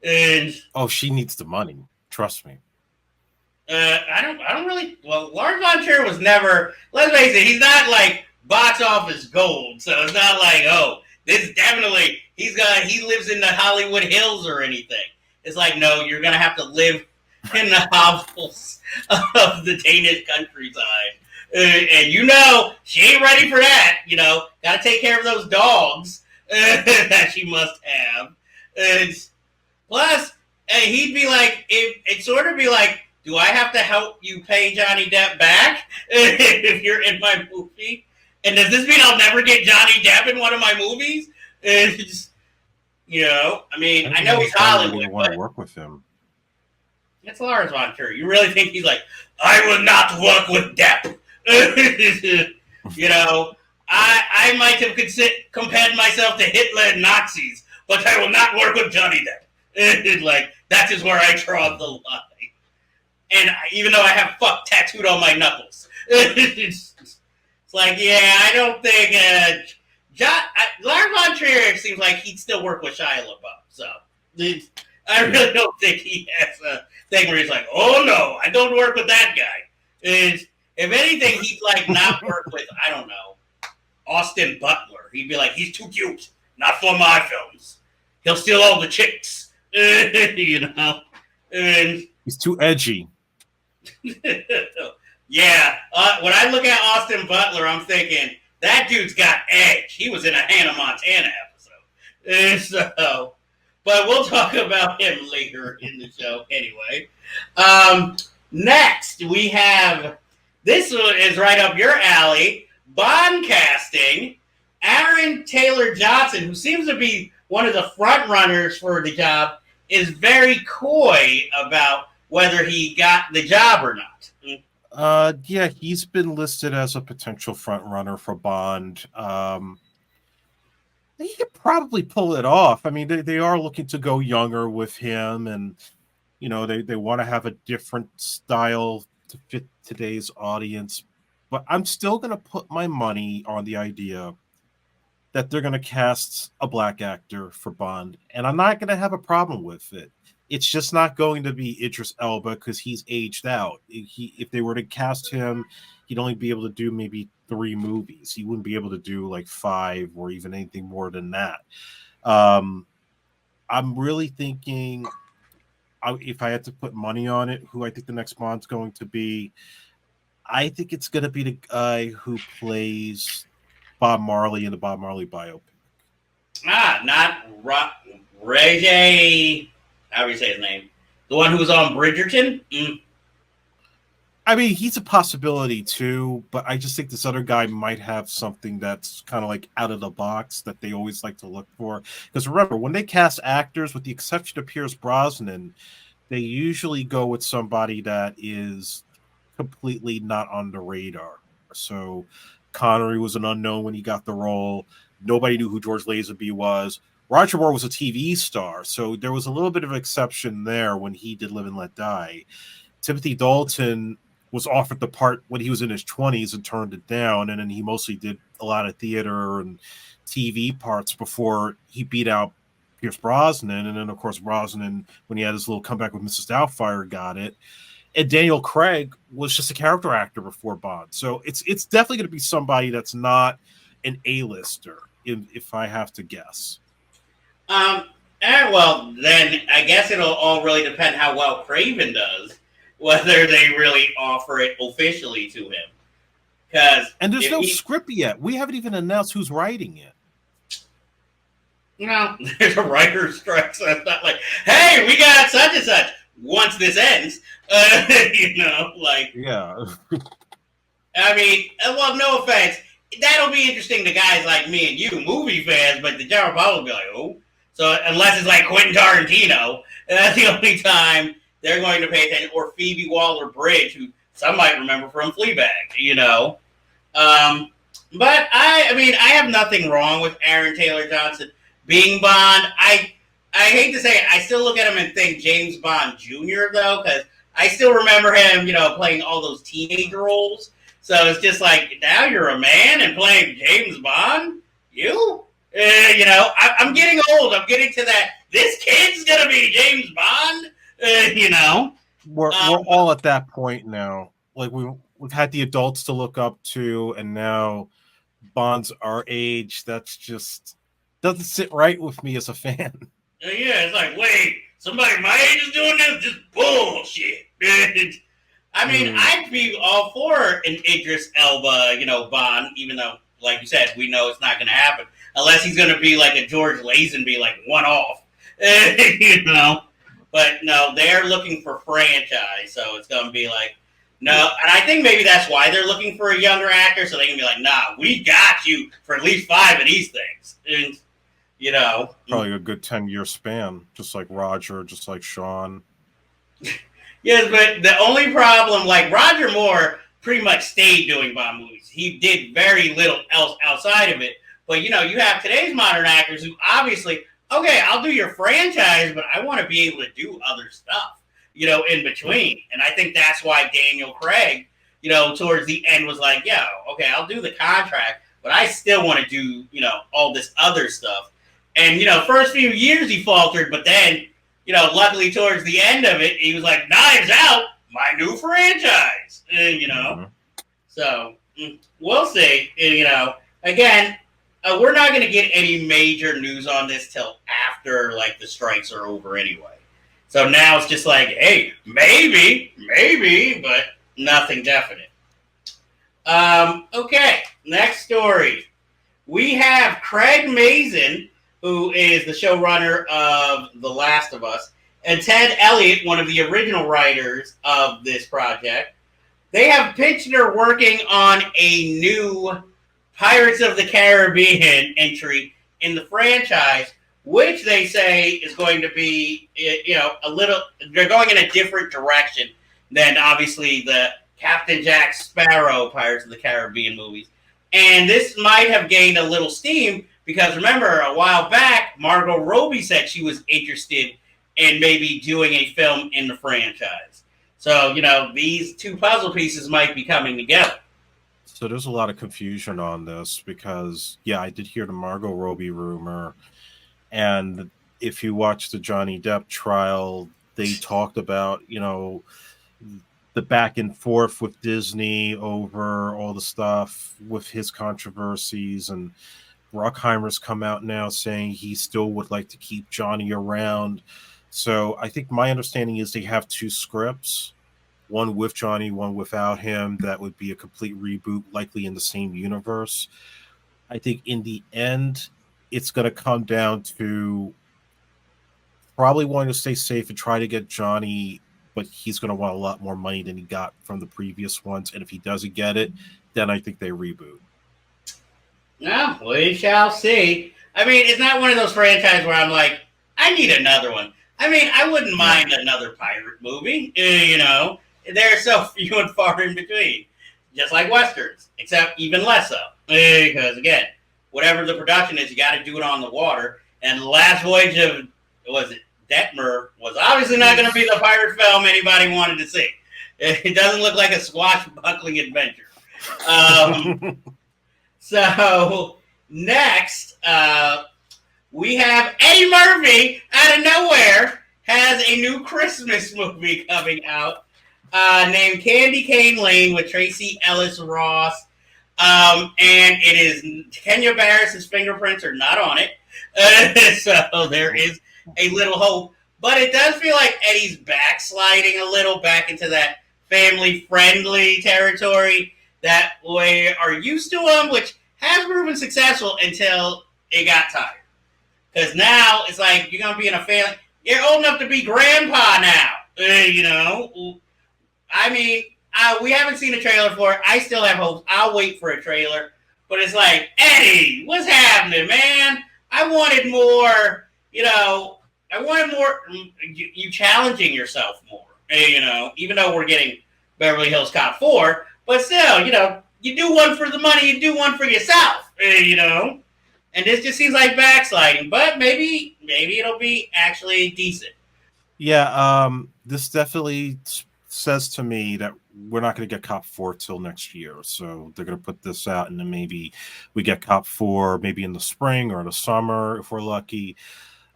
Heard. Oh, she needs the money. Trust me. I don't really. Well, Lars von Trier was never. Let's face it, he's not like box office gold. So it's not like, oh, this is definitely he lives in the Hollywood Hills or anything. It's like, no, you're gonna have to live in the hovels of the Danish countryside. And she ain't ready for that. Got to take care of those dogs that she must have. Plus, he'd be like, it'd sort of be like, do I have to help you pay Johnny Depp back if you're in my movie? And does this mean I'll never get Johnny Depp in one of my movies? I know he's Hollywood. I want to work with him. It's Lars von Trier. You really think he's like, I will not work with Depp? I might have compared myself to Hitler and Nazis, but I will not work with Johnny Depp. Like, that is where I draw the line. And even though I have fuck tattooed on my knuckles. It's like, yeah, I don't think Lars von Trier seems like he'd still work with Shia LaBeouf. So I really don't think he has a thing where he's like, oh no, I don't work with that guy. If anything, he'd like not work with, I don't know, Austin Butler. He'd be like, he's too cute, not for my films. He'll steal all the chicks, And he's too edgy. Yeah, when I look at Austin Butler, I'm thinking that dude's got edge. He was in a Hannah Montana episode, but we'll talk about him later in the show anyway. Next, we have, this is right up your alley, Bond casting. Aaron Taylor Johnson, who seems to be one of the front runners for the job, is very coy about whether he got the job or not. Yeah, he's been listed as a potential front runner for Bond. he could probably pull it off. I mean, they are looking to go younger with him, and they want to have a different style to fit today's audience. But I'm still going to put my money on the idea that they're going to cast a black actor for Bond, and I'm not going to have a problem with it. It's just not going to be Idris Elba because he's aged out. If they were to cast him, he'd only be able to do maybe 3 movies. He wouldn't be able to do like 5 or even anything more than that. I'm really thinking, if I had to put money on it, who I think the next Bond's going to be, I think it's going to be the guy who plays Bob Marley in the Bob Marley biopic. Not Ray. How do you say his name? The one who was on Bridgerton? I mean, he's a possibility too, but I just think this other guy might have something that's kind of like out of the box that they always like to look for. Because remember, when they cast actors, with the exception of Pierce Brosnan, they usually go with somebody that is completely not on the radar. So Connery was an unknown when he got the role. Nobody knew who George Lazenby was. Roger Moore was a TV star, so there was a little bit of an exception there when he did Live and Let Die. Timothy Dalton was offered the part when he was in his 20s and turned it down, and then he mostly did a lot of theater and TV parts before he beat out Pierce Brosnan. And then, of course, Brosnan, when he had his little comeback with Mrs. Doubtfire, got it. And Daniel Craig was just a character actor before Bond. So it's definitely going to be somebody that's not an A-lister, if I have to guess. Well, then I guess it'll all really depend how well Craven does, whether they really offer it officially to him. And there's no script yet. We haven't even announced who's writing it. There's a writer's strike, so it's not like, hey, we got such and such. Once this ends, Yeah. I mean, well, no offense. That'll be interesting to guys like me and you, movie fans, but the general public will be like, oh. So unless it's like Quentin Tarantino, that's the only time they're going to pay attention. Or Phoebe Waller-Bridge, who some might remember from Fleabag, But I have nothing wrong with Aaron Taylor Johnson being Bond. I hate to say it, I still look at him and think James Bond Jr., though, because I still remember him, playing all those teenage roles. So it's just like, now you're a man and playing James Bond? You? I'm getting old. I'm getting to that. This kid's going to be James Bond? We're all at that point now. Like, we've had the adults to look up to, and now Bond's our age. That's just doesn't sit right with me as a fan. Yeah, it's like, wait, somebody my age is doing this? Just bullshit. I'd be all for an Idris Elba, Bond, even though, like you said, we know it's not going to happen. Unless he's going to be like a George Lazenby, like one off. But no, they're looking for franchise, so it's going to be like, no. And I think maybe that's why they're looking for a younger actor, so they can be like, nah, we got you for at least 5 of these things. And, probably a good 10-year span, just like Roger, just like Sean. Yes, but the only problem, like Roger Moore pretty much stayed doing Bond movies. He did very little else outside of it. But, you have today's modern actors who obviously, okay, I'll do your franchise, but I want to be able to do other stuff, in between. And I think that's why Daniel Craig, towards the end was like, yo, okay, I'll do the contract, but I still want to do, all this other stuff. And, first few years he faltered, but then, luckily towards the end of it, he was like, Knives Out, my new franchise. And, So, we'll see. And, again, we're not going to get any major news on this till after, like, the strikes are over anyway. So now it's just like, hey, maybe, but nothing definite. Okay, next story. We have Craig Mazin, who is the showrunner of The Last of Us, and Ted Elliott, one of the original writers of this project. They have pitched they're working on a new Pirates of the Caribbean entry in the franchise, which they say is going to be, they're going in a different direction than obviously the Captain Jack Sparrow Pirates of the Caribbean movies. And this might have gained a little steam Because remember, a while back, Margot Robbie said she was interested in maybe doing a film in the franchise. So, these two puzzle pieces might be coming together. So there's a lot of confusion on this because, yeah, I did hear the Margot Robbie rumor. And if you watch the Johnny Depp trial, they talked about, the back and forth with Disney over all the stuff with his controversies. And Bruckheimer's come out now saying he still would like to keep Johnny around. So I think my understanding is they have two scripts, one with Johnny, one without him. That would be a complete reboot, likely in the same universe. I think in the end, it's going to come down to probably wanting to stay safe and try to get Johnny, but he's going to want a lot more money than he got from the previous ones. And if he doesn't get it, then I think they reboot. No, we shall see. I mean, it's not one of those franchises where I'm like, I need another one. I mean, I wouldn't mind another pirate movie. They're so few and far in between. Just like Westerns, except even less so. Because, again, whatever the production is, you got to do it on the water. And the last voyage of, Detmer was obviously not going to be the pirate film anybody wanted to see. It doesn't look like a swashbuckling adventure. So, next, we have Eddie Murphy, out of nowhere, has a new Christmas movie coming out named Candy Cane Lane with Tracy Ellis Ross. And it is Kenya Barris's fingerprints are not on it. So there is a little hope. But it does feel like Eddie's backsliding a little back into that family-friendly territory that we are used to him, which has proven successful until it got tired. Because now it's like you're going to be in a family. You're old enough to be grandpa now. I mean, we haven't seen a trailer for it. I still have hopes. I'll wait for a trailer. But it's like, Eddie, what's happening, man? I wanted more, I wanted more, you challenging yourself more, even though we're getting Beverly Hills Cop 4. But still, you do one for the money, you do one for yourself, And this just seems like backsliding. But maybe it'll be actually decent. Yeah, this definitely says to me that we're not going to get Cop 4 till next year. So they're going to put this out, and then maybe we get Cop 4 maybe in the spring or the summer if we're lucky.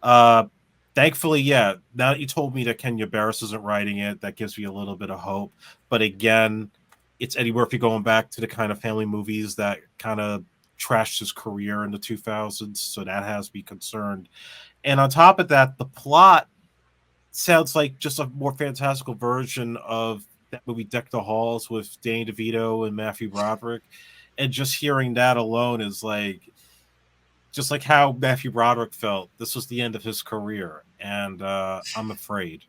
Thankfully, yeah, now that you told me that Kenya Barris isn't writing it, that gives me a little bit of hope. But again, it's Eddie Murphy going back to the kind of family movies that kind of trashed his career in the 2000s. So that has me concerned. And on top of that, the plot sounds like just a more fantastical version of that movie Deck the Halls with Danny DeVito and Matthew Broderick. And just hearing that alone is like, just like how Matthew Broderick felt, this was the end of his career. And I'm afraid.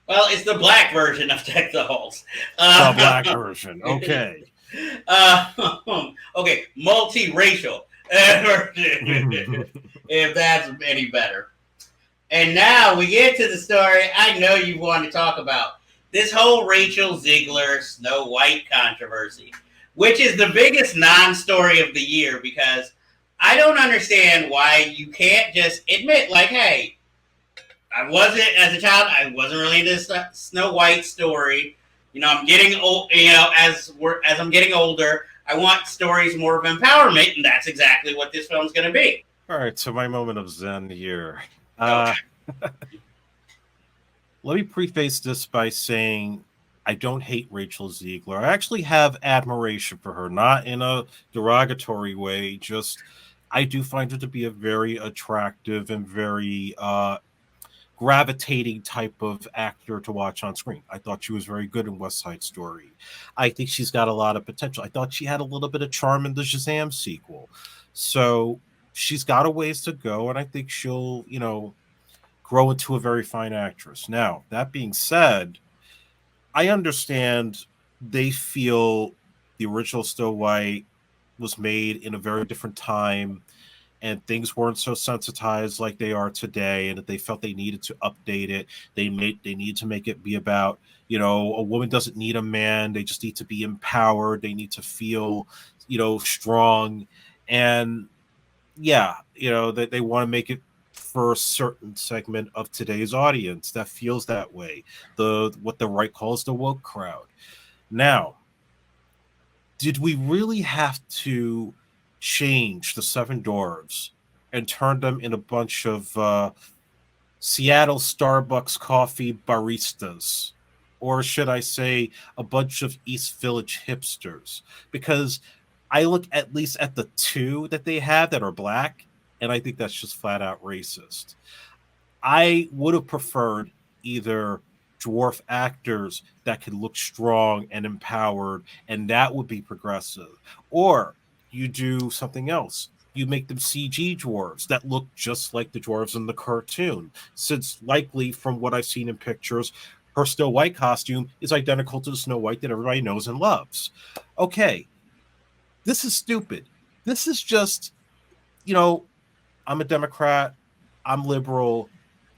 Well, it's the black version of Deck the Halls. The black version. Okay. Okay, multiracial. If that's any better. And now we get to the story I know you want to talk about. This whole Rachel Ziegler Snow White controversy, which is the biggest non-story of the year, because I don't understand why you can't just admit, like, hey, I wasn't, as a child, I wasn't really into this Snow White story. I'm getting old, as I'm getting older, I want stories more of empowerment, and that's exactly what this film's going to be. All right, so my moment of zen here. Okay. Let me preface this by saying I don't hate Rachel Ziegler. I actually have admiration for her, not in a derogatory way, just I do find her to be a very attractive and very gravitating type of actor to watch on screen. I thought she was very good in West Side Story. I think she's got a lot of potential. I thought she had a little bit of charm in the Shazam sequel. So she's got a ways to go, and I think she'll, grow into a very fine actress. Now, that being said, I understand they feel the original Snow White was made in a very different time and things weren't so sensitized like they are today, and that they felt they needed to update it. They need to make it be about, a woman doesn't need a man. They just need to be empowered. They need to feel, strong. And yeah, that they want to make it for a certain segment of today's audience that feels that way. What the right calls the woke crowd. Now, did we really have to change the Seven Dwarves and turn them in a bunch of Seattle Starbucks coffee baristas? Or should I say a bunch of East Village hipsters? Because I look at least at the two that they have that are black, and I think that's just flat out racist. I would have preferred either dwarf actors that could look strong and empowered, and that would be progressive. Or you do something else. You make them CG dwarves that look just like the dwarves in the cartoon, since likely from what I've seen in pictures, her Snow White costume is identical to the Snow White that everybody knows and loves. Okay, this is stupid. This is just, you know, I'm a Democrat, I'm liberal,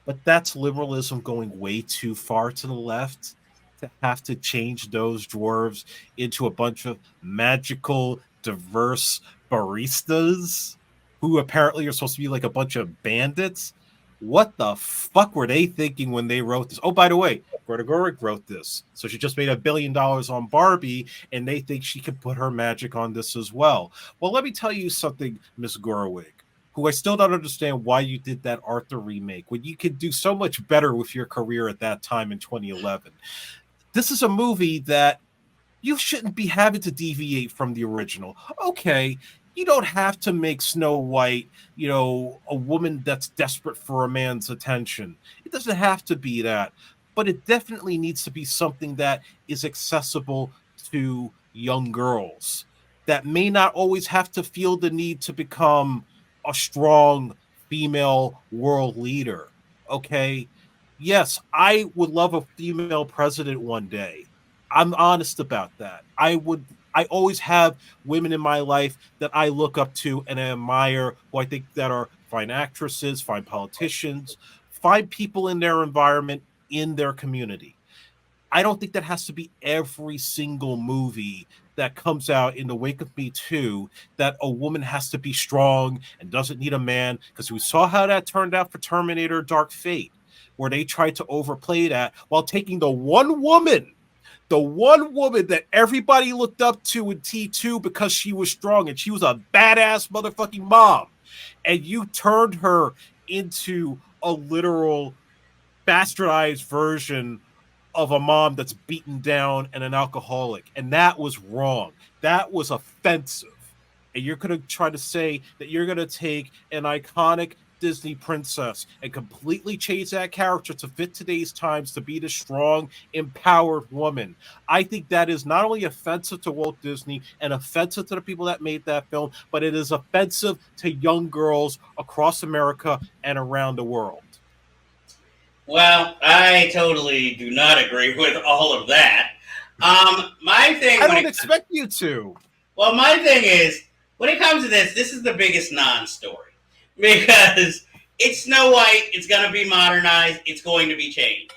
but that's liberalism going way too far to the left to have to change those dwarves into a bunch of magical, diverse baristas who apparently are supposed to be like a bunch of bandits. What the fuck were they thinking when they wrote this? Oh, by the way, Greta Gerwig wrote this. So she just made $1 billion on Barbie, and they think she can put her magic on this as well. Well, let me tell you something, Miss Gerwig, who I still don't understand why you did that Arthur remake when you could do so much better with your career at that time in 2011. This is a movie that you shouldn't be having to deviate from the original. Okay, you don't have to make Snow White, a woman that's desperate for a man's attention. It doesn't have to be that, but it definitely needs to be something that is accessible to young girls that may not always have to feel the need to become a strong female world leader. Okay. Yes, I would love a female president one day. I'm honest about that. I always have women in my life that I look up to and admire, who I think that are fine actresses, fine politicians, fine people in their environment, in their community. I don't think that has to be every single movie that comes out in the wake of Me Too, that a woman has to be strong and doesn't need a man, because we saw how that turned out for Terminator Dark Fate, where they tried to overplay that while taking the one woman that everybody looked up to in T2 because she was strong and she was a badass motherfucking mom, and you turned her into a literal bastardized version of a mom that's beaten down and an alcoholic. And that was wrong. That was offensive. And you're going to try to say that you're going to take an iconic Disney princess and completely change that character to fit today's times to be the strong, empowered woman. I think that is not only offensive to Walt Disney and offensive to the people that made that film, but it is offensive to young girls across America and around the world. Well, I totally do not agree with all of that. My thing. I don't expect you to. Well, my thing is, when it comes to this is the biggest non-story, because it's Snow White. It's going to be modernized. It's going to be changed.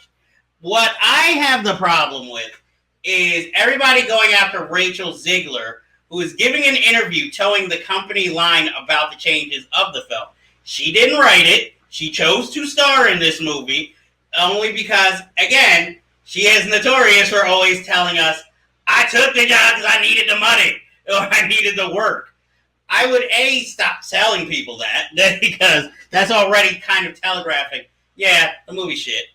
What I have the problem with is everybody going after Rachel Ziegler, who is giving an interview towing the company line about the changes of the film. She didn't write it. She chose to star in this movie only because, again, she is notorious for always telling us, I took the job because I needed the money or I needed the work. I would, A, stop selling people that because that's already kind of telegraphing, yeah, the movie's shit.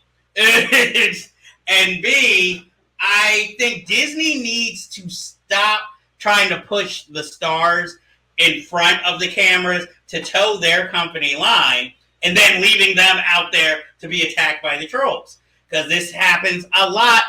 And B, I think Disney needs to stop trying to push the stars in front of the cameras to toe their company line and then leaving them out there to be attacked by the trolls. Because this happens a lot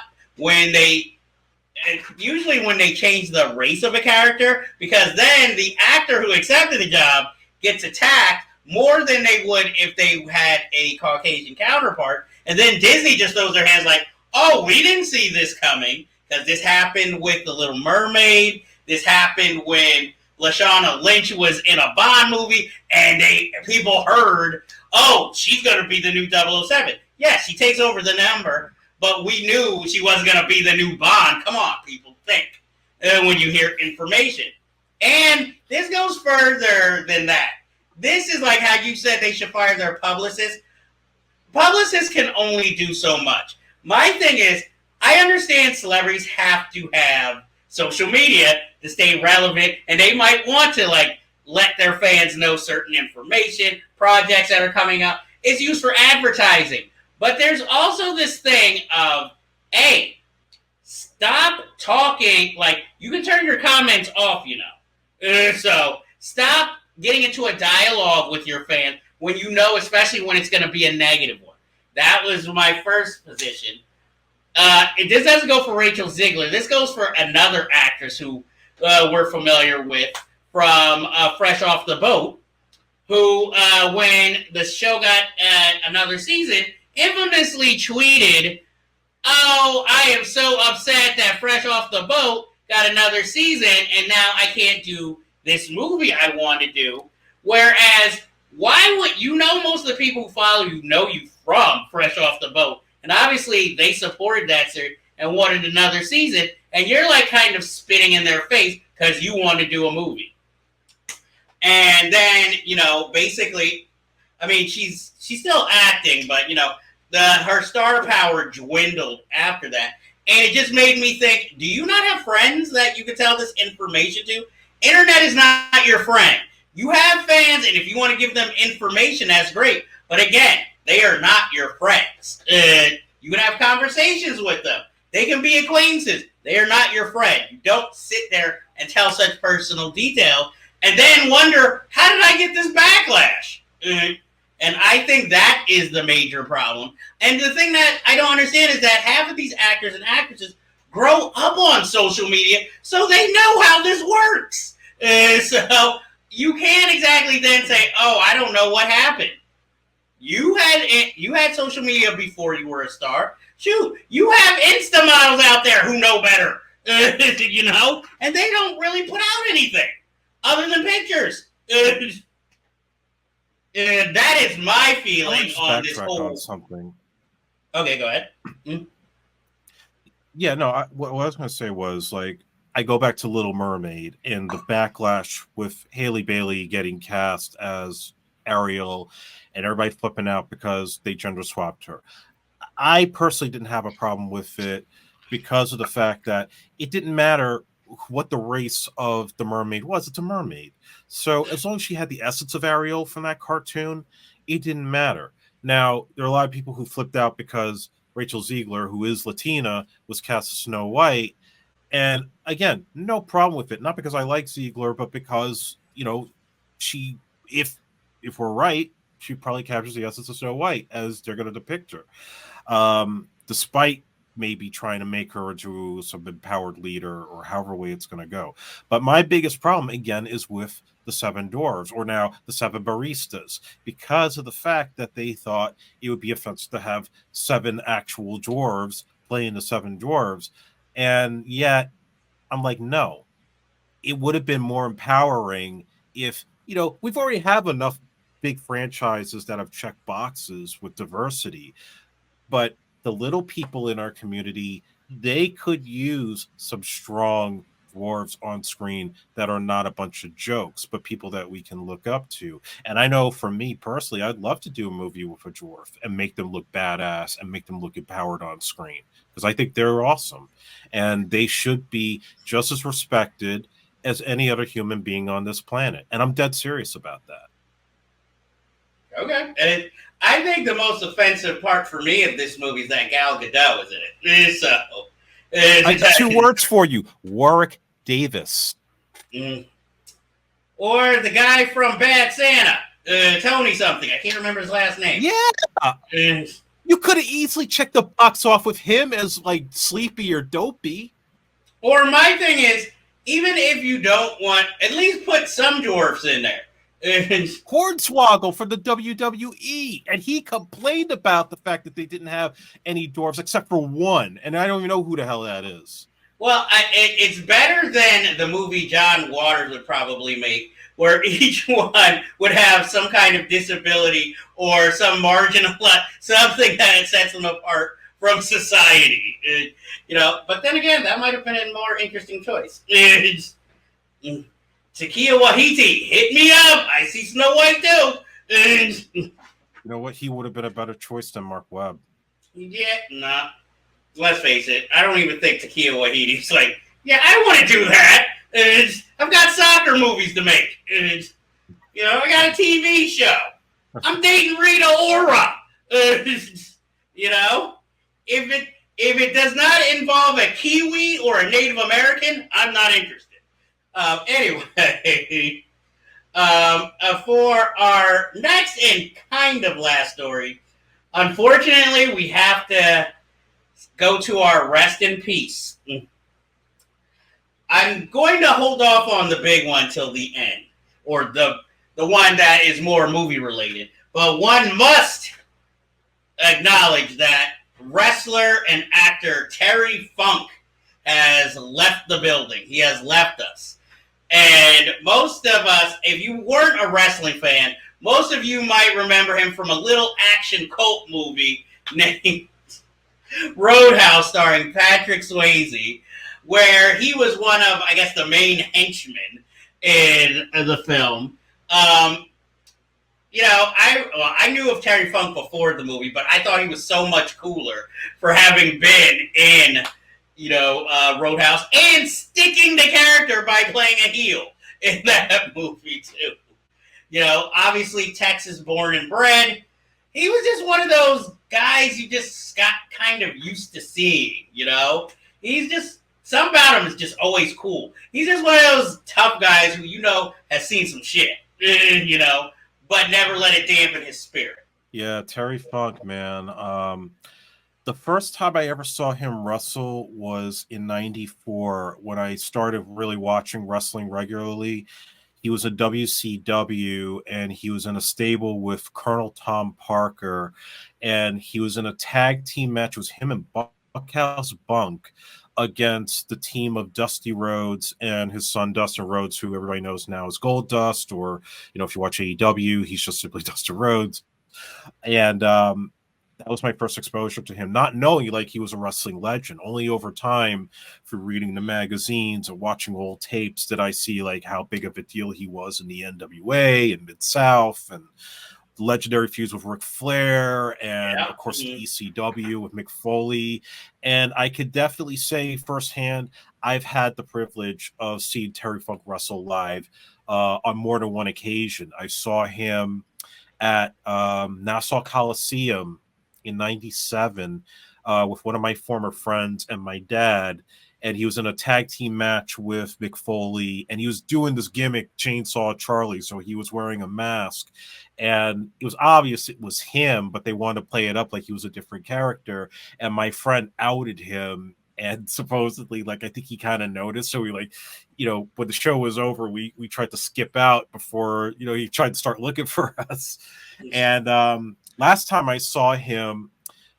usually when they change the race of a character, because then the actor who accepted the job gets attacked more than they would if they had a Caucasian counterpart. And then Disney just throws their hands like, oh, we didn't see this coming, because this happened with The Little Mermaid. This happened when Lashana Lynch was in a Bond movie, and people heard, oh, she's going to be the new 007. Yeah, she takes over the number, but we knew she wasn't going to be the new Bond. Come on, people, think when you hear information. And this goes further than that. this is like how you said they should fire their publicist. Publicists can only do so much. My thing is, I understand celebrities have to have social media to stay relevant, and they might want to like let their fans know certain information, projects that are coming up. It's used for advertising. But there's also this thing of, hey, stop talking. Like, you can turn your comments off, so stop getting into a dialogue with your fans when you know, especially when it's going to be a negative one. That was my first position. This doesn't go for Rachel Ziegler. This goes for another actress who we're familiar with from Fresh Off the Boat, who, when the show got another season, infamously tweeted, "Oh, I am so upset that Fresh Off the Boat got another season, and now I can't do this movie I want to do." Whereas, why would most of the people who follow you know you from Fresh Off the Boat, and obviously they supported that series and wanted another season, and you're like kind of spitting in their face because you want to do a movie. And then, basically, I mean, she's still acting, but her star power dwindled after that. And it just made me think, do you not have friends that you could tell this information to? Internet is not your friend. You have fans, and if you want to give them information, that's great. But again, they are not your friends. You can have conversations with them. They can be acquaintances. They are not your friend. You don't sit there and tell such personal detail and then wonder, how did I get this backlash? And I think that is the major problem. And the thing that I don't understand is that half of these actors and actresses grow up on social media, so they know how this works. So you can't exactly then say, "Oh, I don't know what happened." You had social media before you were a star. Shoot, you have Insta models out there who know better, and they don't really put out anything other than pictures. That is my feeling on this whole. On something. Okay, go ahead. Mm-hmm. Yeah, no. What I was going to say was, like, I go back to Little Mermaid and the backlash with Hailey Bailey getting cast as Ariel, and everybody flipping out because they gender swapped her. I personally didn't have a problem with it because of the fact that it didn't matter what the race of the mermaid was. It's a mermaid. So as long as she had the essence of Ariel from that cartoon, it didn't matter. Now, there are a lot of people who flipped out because Rachel Ziegler, who is Latina, was cast as Snow White. And again, no problem with it. Not because I like Ziegler, but because, she, if we're right, she probably captures the essence of Snow White as they're going to depict her. Despite maybe trying to make her into some empowered leader or however way it's going to go. But my biggest problem, again, is with the Seven Dwarves, or now the Seven Baristas, because of the fact that they thought it would be offensive to have 7 actual dwarves playing the 7 dwarves. And yet, I'm like, no. It would have been more empowering if, we've already have enough big franchises that have checked boxes with diversity. But the little people in our community, they could use some strong dwarves on screen that are not a bunch of jokes, but people that we can look up to. And I know for me personally, I'd love to do a movie with a dwarf and make them look badass and make them look empowered on screen, because I think they're awesome. And they should be just as respected as any other human being on this planet. And I'm dead serious about that. Okay. And I think the most offensive part for me of this movie is that Gal Gadot is in it. So, I got 2 words for you. Warwick Davis. Or the guy from Bad Santa. Tony something. I can't remember his last name. Yeah. You could have easily checked the box off with him as, like, Sleepy or Dopey. Or my thing is, even if you don't want, at least put some dwarfs in there. Hornswoggle from the WWE, and he complained about the fact that they didn't have any dwarves except for one, and I don't even know who the hell that is. Well, it's better than the movie John Waters would probably make, where each one would have some kind of disability or some marginal, something that sets them apart from society. But then again, that might have been a more interesting choice. Takia Waititi, hit me up. I see Snow White too. You know what? He would have been a better choice than Mark Webb. Yeah, nah. Let's face it. I don't even think Takia Waititi's like, yeah, I want to do that. I've got soccer movies to make. I got a TV show. I'm dating Rita Ora. If it does not involve a Kiwi or a Native American, I'm not interested. Anyway, for our next and kind of last story, unfortunately, we have to go to our rest in peace. I'm going to hold off on the big one till the end, or the one that is more movie related. But one must acknowledge that wrestler and actor Terry Funk has left the building. He has left us. And most of us, if you weren't a wrestling fan, most of you might remember him from a little action cult movie named Roadhouse, starring Patrick Swayze, where he was one of, I guess, the main henchmen in the film. I knew of Terry Funk before the movie, but I thought he was so much cooler for having been in, Roadhouse and sticking the character by playing a heel in that movie too. Obviously Texas born and bred. He was just one of those guys you just got kind of used to seeing, He's just, something about him is just always cool. He's just one of those tough guys who, has seen some shit, but never let it dampen his spirit. Yeah, Terry Funk, man. The first time I ever saw him wrestle was in '94 when I started really watching wrestling regularly. He was a WCW, and he was in a stable with Colonel Tom Parker, and he was in a tag team match. It was him and Bunkhouse Bunk against the team of Dusty Rhodes and his son Dustin Rhodes, who everybody knows now as Goldust, or if you watch AEW, he's just simply Dustin Rhodes. And that was my first exposure to him, not knowing he was a wrestling legend. Only over time, through reading the magazines and watching old tapes, did I see how big of a deal he was in the NWA and Mid-South, and the legendary feuds with Ric Flair, and of course the ECW with Mick Foley. And I could definitely say firsthand, I've had the privilege of seeing Terry Funk wrestle live on more than one occasion. I saw him at Nassau Coliseum in '97 with one of my former friends and my dad, and he was in a tag team match with Mick Foley, and he was doing this gimmick Chainsaw Charlie, so he was wearing a mask, and it was obvious it was him, but they wanted to play it up like he was a different character, and my friend outed him, and supposedly, I think he kind of noticed, so we when the show was over, we tried to skip out before, he tried to start looking for us. And last time I saw him,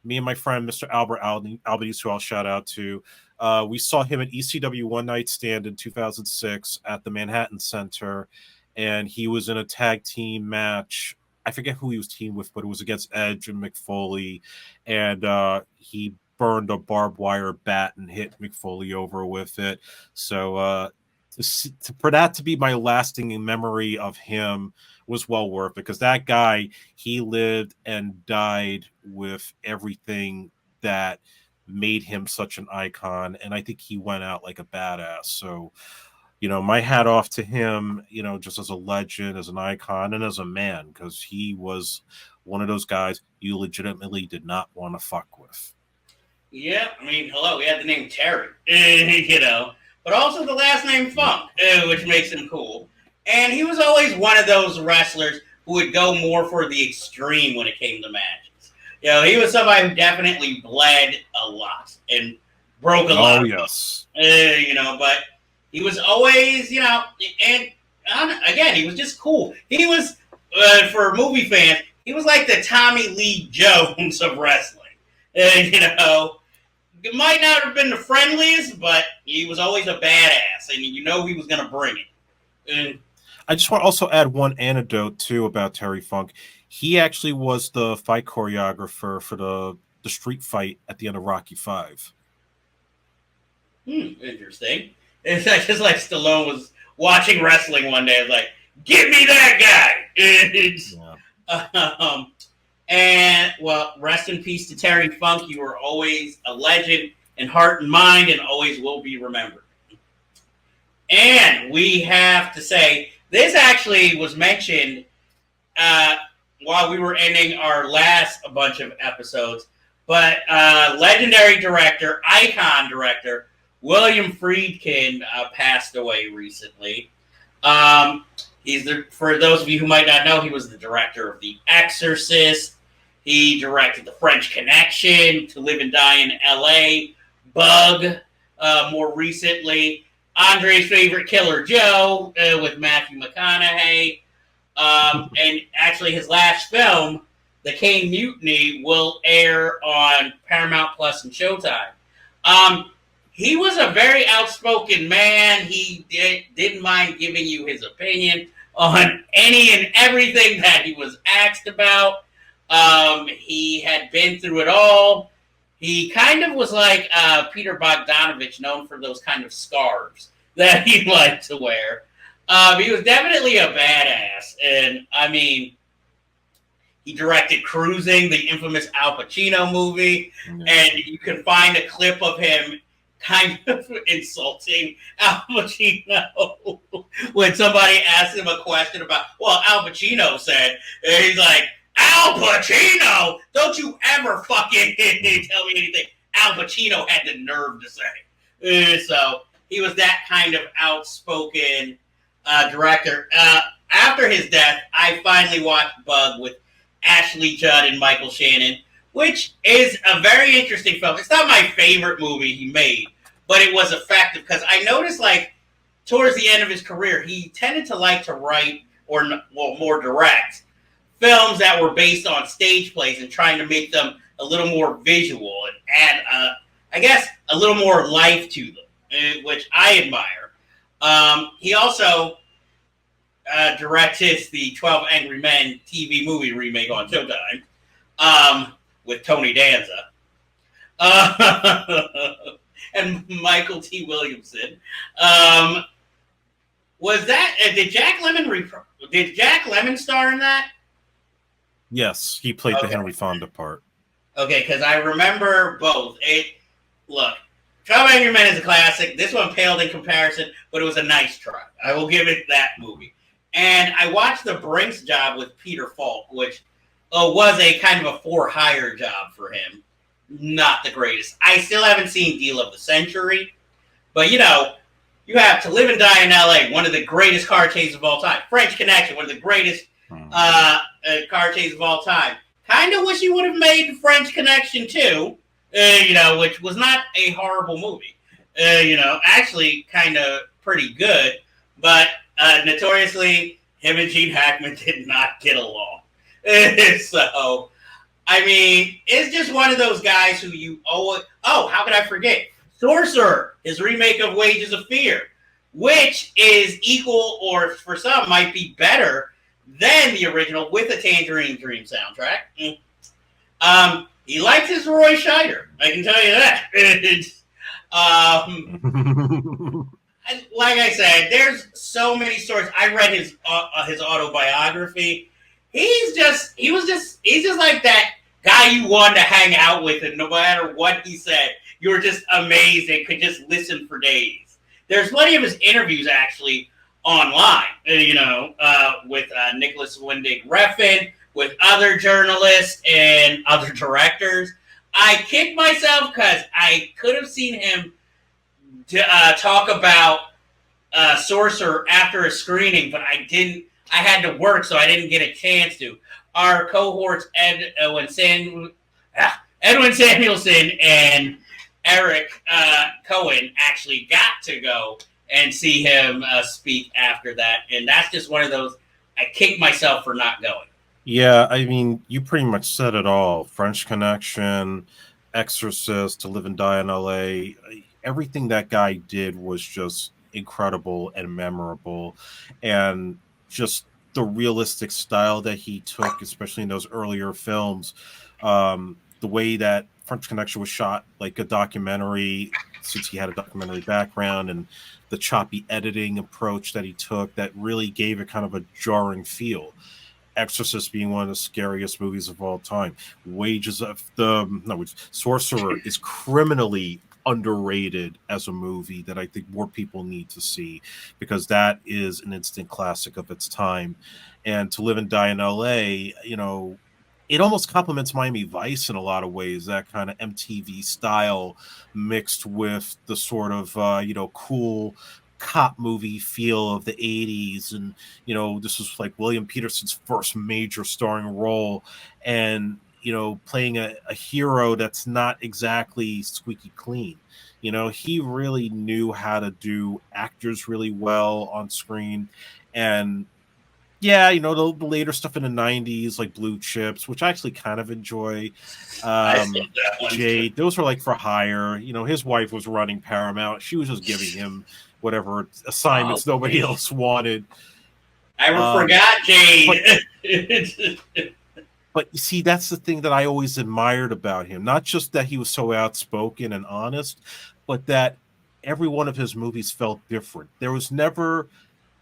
me and my friend, Mr. Albert Albanese, who I'll shout out to, we saw him at ECW One Night Stand in 2006 at the Manhattan Center, and he was in a tag team match. I forget who he was teamed with, but it was against Edge and Mick Foley, and he burned a barbed wire bat and hit Mick Foley over with it. So for that to be my lasting memory of him was well worth it, because that guy, he lived and died with everything that made him such an icon, and I think he went out like a badass. So my hat off to him, just as a legend, as an icon, and as a man, because he was one of those guys you legitimately did not want to fuck with. Yeah, I mean, hello, we had the name Terry, but also the last name Funk, which makes him cool. And he was always one of those wrestlers who would go more for the extreme when it came to matches. He was somebody who definitely bled a lot and broke a lot. Oh, yes. But he was always, and again, he was just cool. He was, for movie fans, he was like the Tommy Lee Jones of wrestling. It might not have been the friendliest, but he was always a badass, and he was going to bring it. And I just want to also add one anecdote, too, about Terry Funk. He actually was the fight choreographer for the street fight at the end of Rocky V. Interesting. It's just like Stallone watching wrestling one day. I was like, give me that guy. And, well, rest in peace to Terry Funk. You were always a legend in heart and mind and always will be remembered. And we have to say, this actually was mentioned while we were ending our last bunch of episodes, but legendary director, icon director, William Friedkin passed away recently. For those of you who might not know, he was the director of The Exorcist. He directed The French Connection, To Live and Die in L.A., Bug, more recently, Andre's Favorite Killer Joe with Matthew McConaughey. And actually his last film, The Caine Mutiny, will air on Paramount Plus and Showtime. He was a very outspoken man. He didn't mind giving you his opinion on any and everything that he was asked about. He had been through it all. He kind of was like Peter Bogdanovich, known for those kind of scarves that he liked to wear. He was definitely a badass. And, I mean, he directed Cruising, the infamous Al Pacino movie. And you can find a clip of him kind of insulting Al Pacino when somebody asked him a question about, well, Al Pacino said, and he's like, Al Pacino, don't you ever fucking tell me anything Al Pacino had the nerve to say. So he was that kind of outspoken director. After his death, I finally watched Bug with Ashley Judd and Michael Shannon, which is a very interesting film. It's not my favorite movie he made, but it was effective because I noticed, like, towards the end of his career, he tended to like to write or more direct films that were based on stage plays and trying to make them a little more visual and add, I guess, a little more life to them, which I admire. He also directed the 12 Angry Men TV movie remake on Showtime with Tony Danza and Michael T. Williamson. Was that did Jack Lemmon star in that? Yes, he played the Henry Fonda part. Okay, because I remember both. Look, 12 Angry Men is a classic. This one paled in comparison, but it was a nice try. I will give it that movie. And I watched The Brinks Job with Peter Falk, which was a kind of a for-hire job for him. Not the greatest. I still haven't seen Deal of the Century. But, you know, you have To Live and Die in L.A., one of the greatest car chases of all time. French Connection, one of the greatest car chases of all time. Kind of wish you would have made French Connection too, which was not a horrible movie. Actually kind of pretty good, but notoriously, him and Gene Hackman did not get along. So, I mean, it's just one of those guys who you always... Oh, how could I forget? Sorcerer, his remake of Wages of Fear, which is equal, or for some, might be better than the original with a Tangerine Dream soundtrack. He likes his Roy Scheider, I can tell you that. Like I said, there's so many stories. I read his autobiography. He's just like that guy you wanted to hang out with, and no matter what he said, you were just amazed and could just listen for days. There's plenty of his interviews actually online, with Nicholas Winding Refn, with other journalists and other directors. I kicked myself because I could have seen him talk about Sorcerer after a screening, but I didn't. I had to work, so I didn't get a chance to. Our cohorts, Edwin Samuelson and Eric Cohen, actually got to go and see him speak after that. And that's just one of those, I kicked myself for not going. Yeah, I mean, you pretty much said it all. French Connection, Exorcist, To Live and Die in L.A., everything that guy did was just incredible and memorable. And just the realistic style that he took, especially in those earlier films, the way that French Connection was shot like a documentary, since he had a documentary background, and the choppy editing approach that he took that really gave it kind of a jarring feel. Exorcist being one of the scariest movies of all time. Sorcerer is criminally underrated as a movie that I think more people need to see, because that is an instant classic of its time. And To Live and Die in LA, it almost complements Miami Vice in a lot of ways, that kind of MTV style mixed with the sort of cool cop movie feel of the 80s. And this was like William Peterson's first major starring role, and playing a hero that's not exactly squeaky clean. He really knew how to do actors really well on screen. And yeah, the later stuff in the 90s, like Blue Chips, which I actually kind of enjoy. I said that one. Jade, those were like for hire. His wife was running Paramount. She was just giving him whatever assignments nobody else wanted. I forgot Jade. But you see, that's the thing that I always admired about him. Not just that he was so outspoken and honest, but that every one of his movies felt different. There was never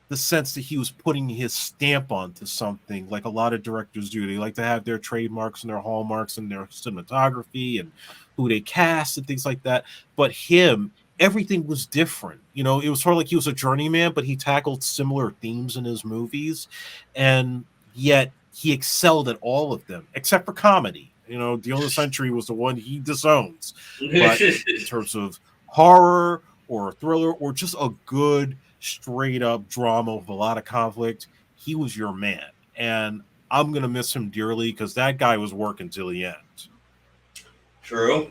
the sense that he was putting his stamp onto something like a lot of directors do. They like to have their trademarks and their hallmarks and their cinematography and who they cast and things like that. But him, everything was different. It was sort of like he was a journeyman, but he tackled similar themes in his movies. And yet he excelled at all of them, except for comedy. Deal of the Century was the one he disowns. But in terms of horror or a thriller or just a good straight up drama with a lot of conflict, he was your man. And I'm going to miss him dearly, because that guy was working till the end. True.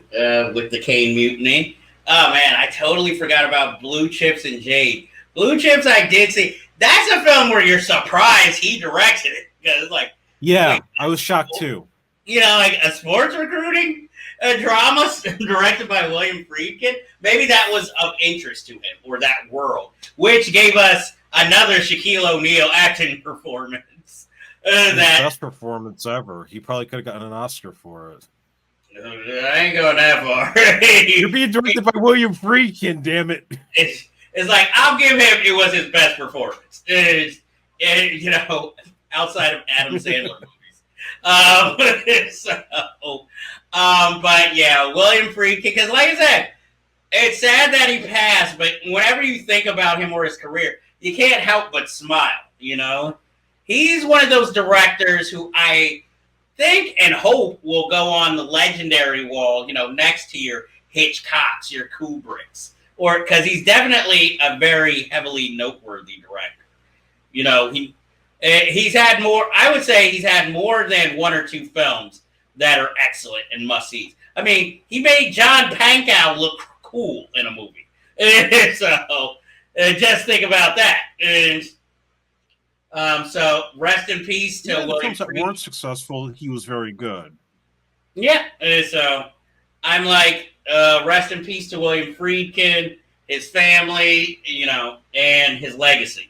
With the Kane Mutiny. Oh, man, I totally forgot about Blue Chips and Jade. Blue Chips I did see. That's a film where you're surprised he directed it. Because like, yeah, I was shocked too. Like a sports recruiting drama directed by William Friedkin. Maybe that was of interest to him, or that world, which gave us another Shaquille O'Neal acting performance. His best performance ever. He probably could have gotten an Oscar for it. I ain't going that far. You're being directed by William Friedkin, damn it. It's like, I'll give him, it was his best performance. Outside of Adam Sandler movies. But yeah, William Friedkin, because like I said, it's sad that he passed, but whenever you think about him or his career, you can't help but smile, He's one of those directors who I think and hope will go on the legendary wall, next to your Hitchcocks, your Kubricks, or because he's definitely a very heavily noteworthy director. He's had more, I would say he's had more than one or two films that are excellent and must-sees. I mean, he made John Pankow look cool in a movie. So, just think about that. So, rest in peace to William films that Friedkin. weren't successful, he was very good. Yeah, so I'm like, rest in peace to William Friedkin, his family, and his legacy.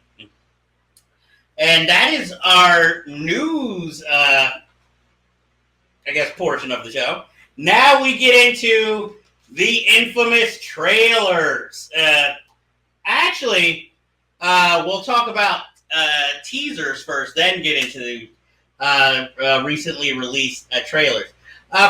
And that is our news, portion of the show. Now we get into the infamous trailers. We'll talk about teasers first, then get into the recently released trailers.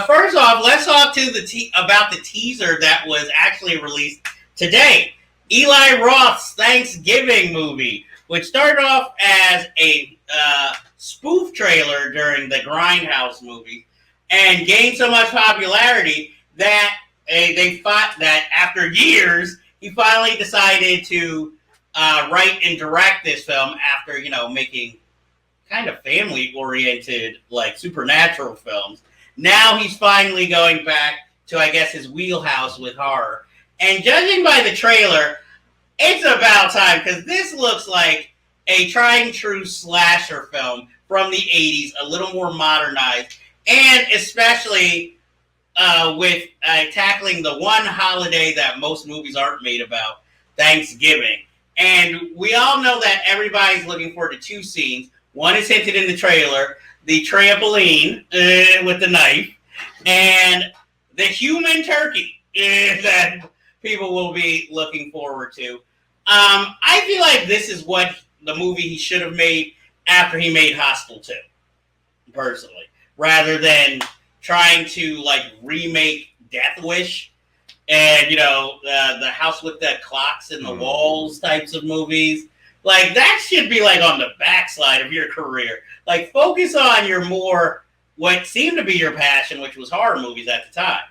First off, let's talk about the teaser that was actually released today. Eli Roth's Thanksgiving movie, which started off as a spoof trailer during the Grindhouse movie and gained so much popularity that they thought that after years, he finally decided to write and direct this film after, making kind of family-oriented, like, supernatural films. Now he's finally going back to, I guess, his wheelhouse with horror. And judging by the trailer, it's about time, because this looks like a tried and true slasher film from the 80s, a little more modernized, and especially with tackling the one holiday that most movies aren't made about, Thanksgiving. And we all know that everybody's looking forward to two scenes. One is hinted in the trailer, the trampoline with the knife, and the human turkey that people will be looking forward to. I feel like this is what the movie he should have made after he made Hostel 2, personally, rather than trying to like remake Death Wish and the house with the clocks and the walls types of movies. Like that should be like on the backslide of your career. Like focus on your more what seemed to be your passion, which was horror movies at the time.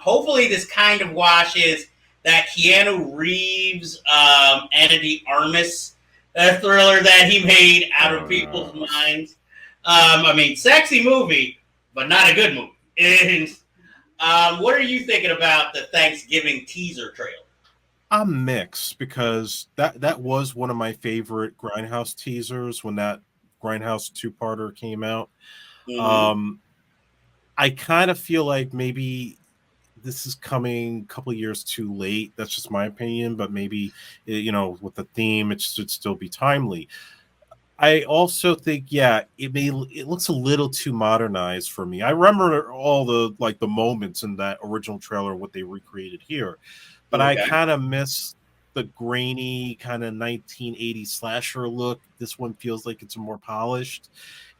Hopefully this kind of washes that Keanu Reeves Anna de Armas thriller that he made out of people's minds. Sexy movie, but not a good movie. And what are you thinking about the Thanksgiving teaser trailer? I'm mixed because that was one of my favorite Grindhouse teasers when that Grindhouse 2-parter came out. Mm-hmm. I kind of feel like maybe this is coming a couple of years too late. That's just my opinion, but maybe, with the theme, it should still be timely. I also think, it looks a little too modernized for me. I remember all the moments in that original trailer, what they recreated here, but okay. I kind of miss the grainy kind of 1980s slasher look. This one feels like it's more polished,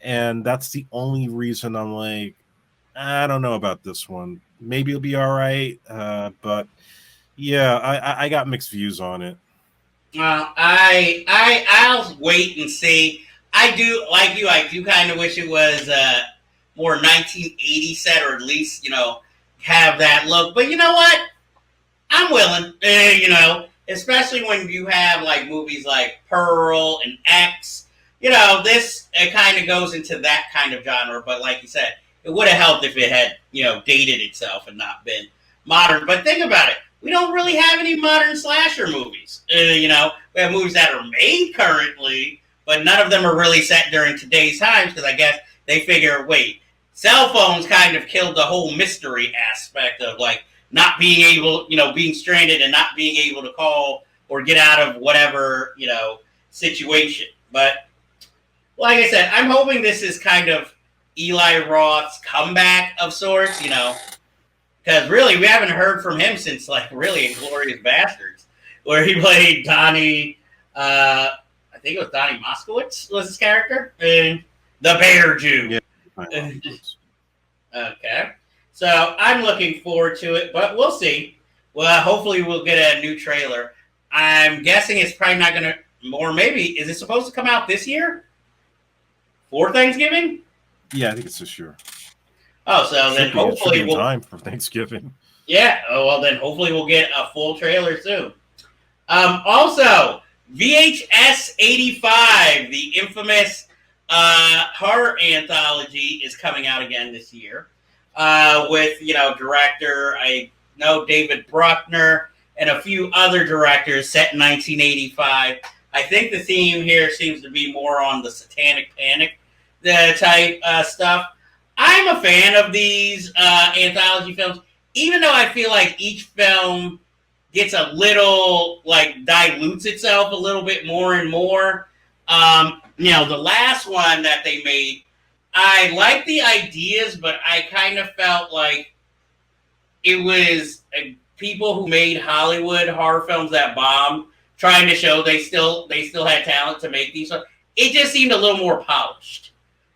and that's the only reason I'm like, I don't know about this one. Maybe it'll be all right, but yeah, I got mixed views on it. I'll wait and see. I do like you. I do kind of wish it was more 1980 set, or at least have that look. But you know what? I'm willing. Especially when you have like movies like Pearl and X. This kind of goes into that kind of genre. But like you said, it would have helped if it had dated itself and not been modern. But think about it. We don't really have any modern slasher movies. We have movies that are made currently, but none of them are really set during today's times because I guess they figure, wait, cell phones kind of killed the whole mystery aspect of like not being able, being stranded and not being able to call or get out of whatever, situation. But like I said, I'm hoping this is kind of Eli Roth's comeback of sorts, because really, we haven't heard from him since, like, really Inglourious Basterds, where he played Donnie, I think it was Donnie Moskowitz was his character, and the Bear Jew. Yeah. Okay. So I'm looking forward to it, but we'll see. Well, hopefully we'll get a new trailer. I'm guessing it's probably not going to, or maybe, is it supposed to come out this year? For Thanksgiving? Yeah, I think it's this year. Oh, so then hopefully we'll time for Thanksgiving. Yeah. Oh, well, then hopefully we'll get a full trailer soon. Also, VHS 85, the infamous horror anthology, is coming out again this year with director David Bruckner and a few other directors set in 1985. I think the theme here seems to be more on the Satanic Panic type stuff. I'm a fan of these anthology films, even though I feel like each film gets a little, like, dilutes itself a little bit more and more. The last one that they made, I liked the ideas, but I kind of felt like it was people who made Hollywood horror films that bombed, trying to show they still had talent to make these. It just seemed a little more polished.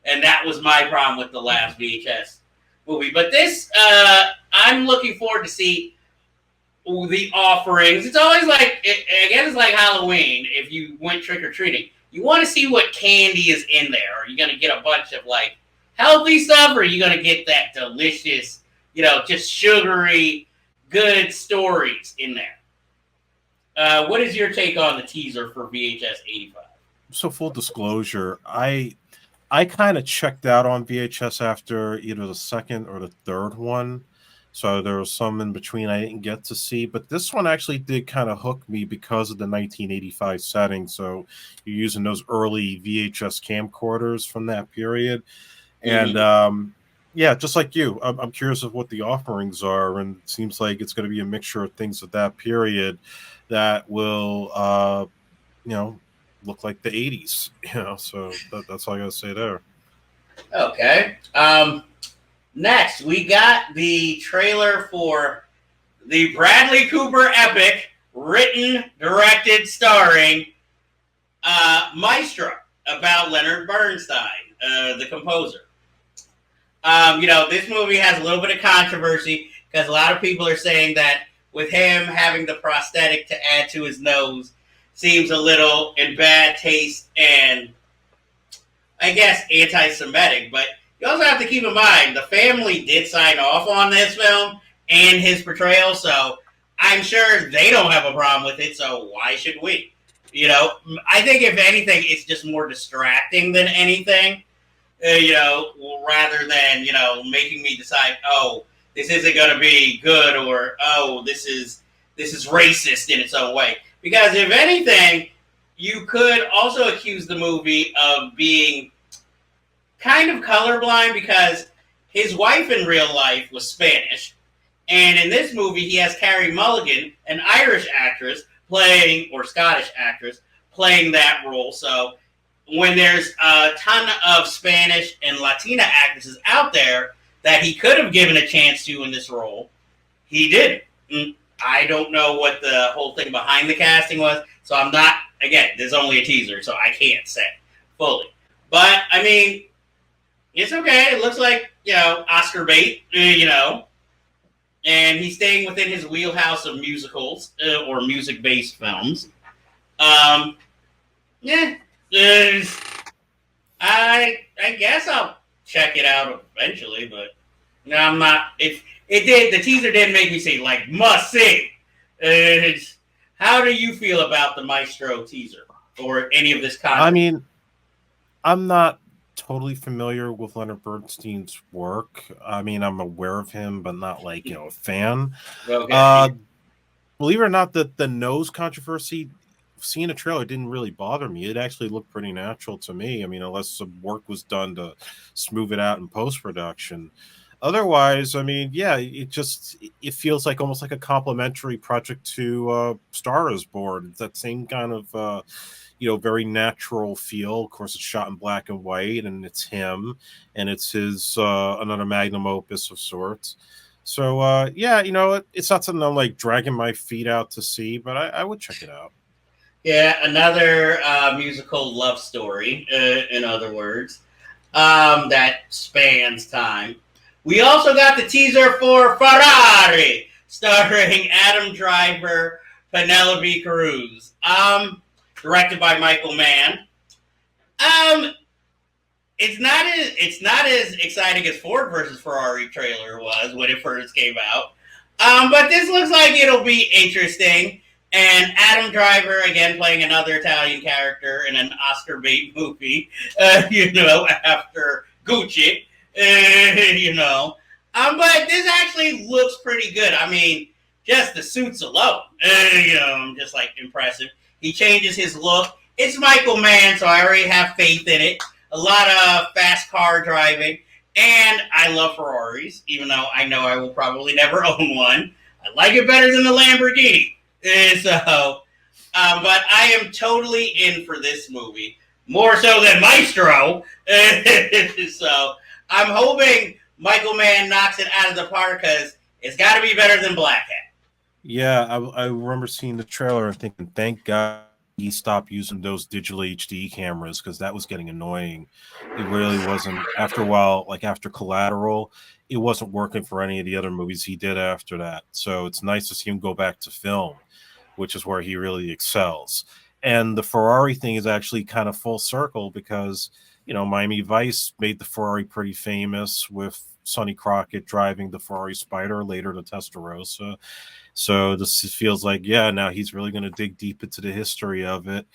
And that was my problem with the last VHS movie. But this, I'm looking forward to see the offerings. It's always like, it's like Halloween if you went trick-or-treating. You want to see what candy is in there. Are you going to get a bunch of, like, healthy stuff, or are you going to get that delicious, just sugary, good stories in there? What is your take on the teaser for VHS 85? So full disclosure, I kind of checked out on VHS after either the second or the third one. So there was some in between I didn't get to see. But this one actually did kind of hook me because of the 1985 setting. So you're using those early VHS camcorders from that period. And just like you, I'm curious of what the offerings are. And it seems like it's going to be a mixture of things of that period that will, look like the 80s, so that's all I gotta say there. Okay. Next, we got the trailer for the Bradley Cooper epic, written, directed, starring Maestro, about Leonard Bernstein, the composer. This movie has a little bit of controversy because a lot of people are saying that with him having the prosthetic to add to his nose seems a little in bad taste and I guess anti-Semitic. But you also have to keep in mind the family did sign off on this film and his portrayal, so I'm sure they don't have a problem with it. So why should we? I think if anything, it's just more distracting than anything. Rather than making me decide, oh, this isn't going to be good, or oh, this is racist in its own way. Because if anything, you could also accuse the movie of being kind of colorblind because his wife in real life was Spanish, and in this movie he has Carey Mulligan, an Irish actress playing, or Scottish actress playing that role. So when there's a ton of Spanish and Latina actresses out there that he could have given a chance to in this role, he didn't. I don't know what the whole thing behind the casting was, so I'm not, again, there's only a teaser, so I can't say fully. But, I mean, it's okay. It looks like, Oscar bait, and he's staying within his wheelhouse of musicals or music-based films. Yeah. I guess I'll check it out eventually, but no, I'm not. The teaser did make me say like must see. How do you feel about the Maestro teaser or any of this content? I mean, I'm not totally familiar with Leonard Bernstein's work. I mean, I'm aware of him, but not like a fan. Okay. Believe it or not, the nose controversy, seeing a trailer didn't really bother me. It actually looked pretty natural to me. I mean, unless some work was done to smooth it out in post-production. Otherwise, I mean, yeah, it feels like almost like a complimentary project to Star is Born. It's that same kind of very natural feel. Of course, it's shot in black and white, and it's him, and it's his another magnum opus of sorts. So yeah, it's not something I'm like dragging my feet out to see, but I would check it out. Yeah, another musical love story, in other words, that spans time. We also got the teaser for Ferrari, starring Adam Driver, Penelope Cruz, directed by Michael Mann. It's not as exciting as Ford versus Ferrari trailer was when it first came out, but this looks like it'll be interesting. And Adam Driver, again, playing another Italian character in an Oscar bait movie, after Gucci, But this actually looks pretty good. I mean, just the suits alone, just like impressive. He changes his look. It's Michael Mann, so I already have faith in it. A lot of fast car driving. And I love Ferraris, even though I know I will probably never own one. I like it better than the Lamborghini. But I am totally in for this movie, more so than Maestro. So I'm hoping Michael Mann knocks it out of the park because it's got to be better than Black Hat. Yeah, I remember seeing the trailer and thinking, thank God he stopped using those digital HD cameras because that was getting annoying. It really wasn't. After a while, like after Collateral, it wasn't working for any of the other movies he did after that. So it's nice to see him go back to film, which is where he really excels. And the Ferrari thing is actually kind of full circle because, Miami Vice made the Ferrari pretty famous with Sonny Crockett driving the Ferrari Spider, later the Testarossa. So this feels like, yeah, now he's really going to dig deep into the history of it.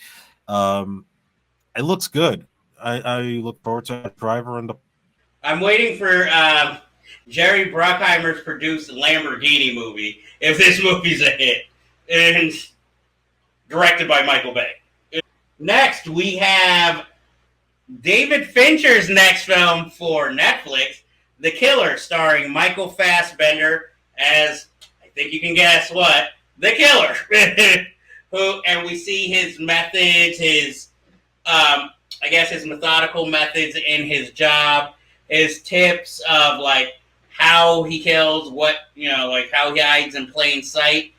It looks good. I look forward to that driver and the. I'm waiting for Jerry Bruckheimer's produced Lamborghini movie, if this movie's a hit, and directed by Michael Bay. Next, we have David Fincher's next film for Netflix, The Killer, starring Michael Fassbender as, I think you can guess what, the killer. And we see his methods, his methodical methods in his job, his tips of like how he kills, what, like how he hides in plain sight.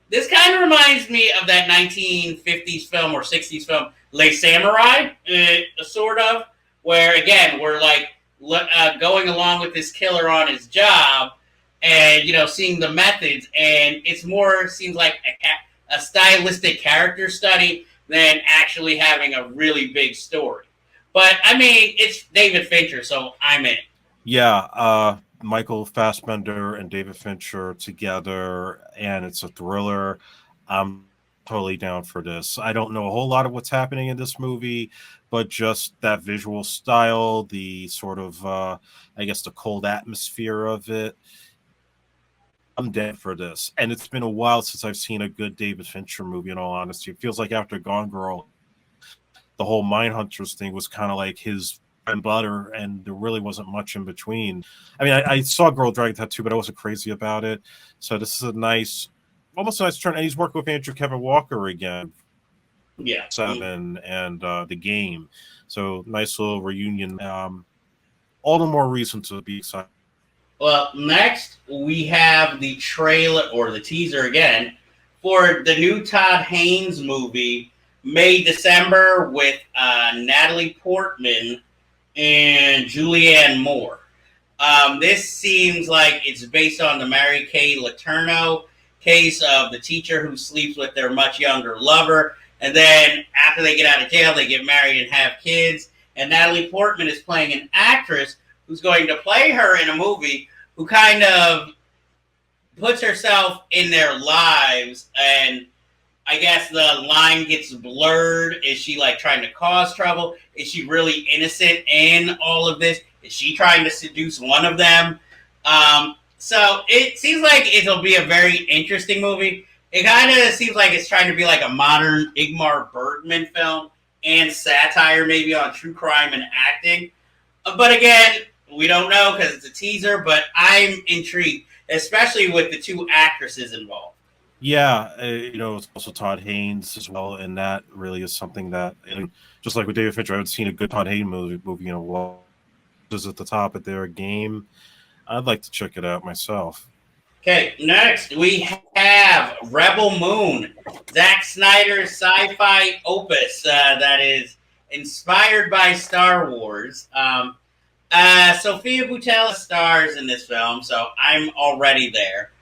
This kind of reminds me of that 1950s film or 60s film, Les Samurai, sort of, where again we're like going along with this killer on his job, and seeing the methods, and it's more seems like a stylistic character study than actually having a really big story. But I mean, it's David Fincher, so I'm in. Yeah, Michael Fassbender and David Fincher together, and it's a thriller. I'm totally down for this. I don't know a whole lot of what's happening in this movie, but just that visual style, the sort of, I guess, the cold atmosphere of it. I'm down for this. And it's been a while since I've seen a good David Fincher movie, in all honesty. It feels like after Gone Girl, the whole Mindhunters thing was kind of like his bread and butter, and there really wasn't much in between. I mean, I saw Girl Dragon Tattoo, but I wasn't crazy about it. So this is almost a nice turn. And he's working with Andrew Kevin Walker again. Yeah. 7 and The Game. So nice little reunion. All the more reason to be excited. Well, next we have the trailer or the teaser again for the new Todd Haynes movie, May December, with Natalie Portman and Julianne Moore. This seems like it's based on the Mary Kay Letourneau case of the teacher who sleeps with their much younger lover, and then after they get out of jail, they get married and have kids. And Natalie Portman is playing an actress who's going to play her in a movie, who kind of puts herself in their lives, and I guess the line gets blurred. Is she like trying to cause trouble? Is she really innocent in all of this? Is she trying to seduce one of them? So it seems like it'll be a very interesting movie. It kind of seems like it's trying to be like a modern Ingmar Bergman film and satire maybe on true crime and acting. But again, we don't know because it's a teaser, but I'm intrigued, especially with the two actresses involved. Yeah, it's also Todd Haynes as well, and that really is something that, and just like with David Fincher, I haven't seen a good Todd Haynes movie in a while. Is at the top of their game. I'd like to check it out myself. Okay, next we have Rebel Moon, Zack Snyder's sci-fi opus that is inspired by Star Wars. Sophia Boutella stars in this film, so I'm already there.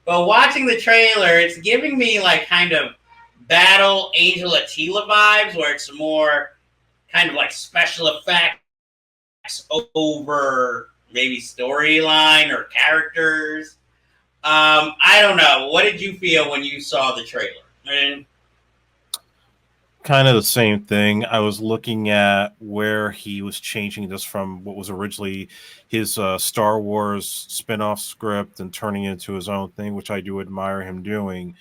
But watching the trailer, it's giving me like kind of Battle Angel Attila vibes, where it's more kind of like special effects over maybe storyline or characters. I don't know. What did you feel when you saw the trailer? Kind of the same thing. I was looking at where he was changing this from what was originally his Star Wars spin-off script and turning it into his own thing, which I do admire him doing.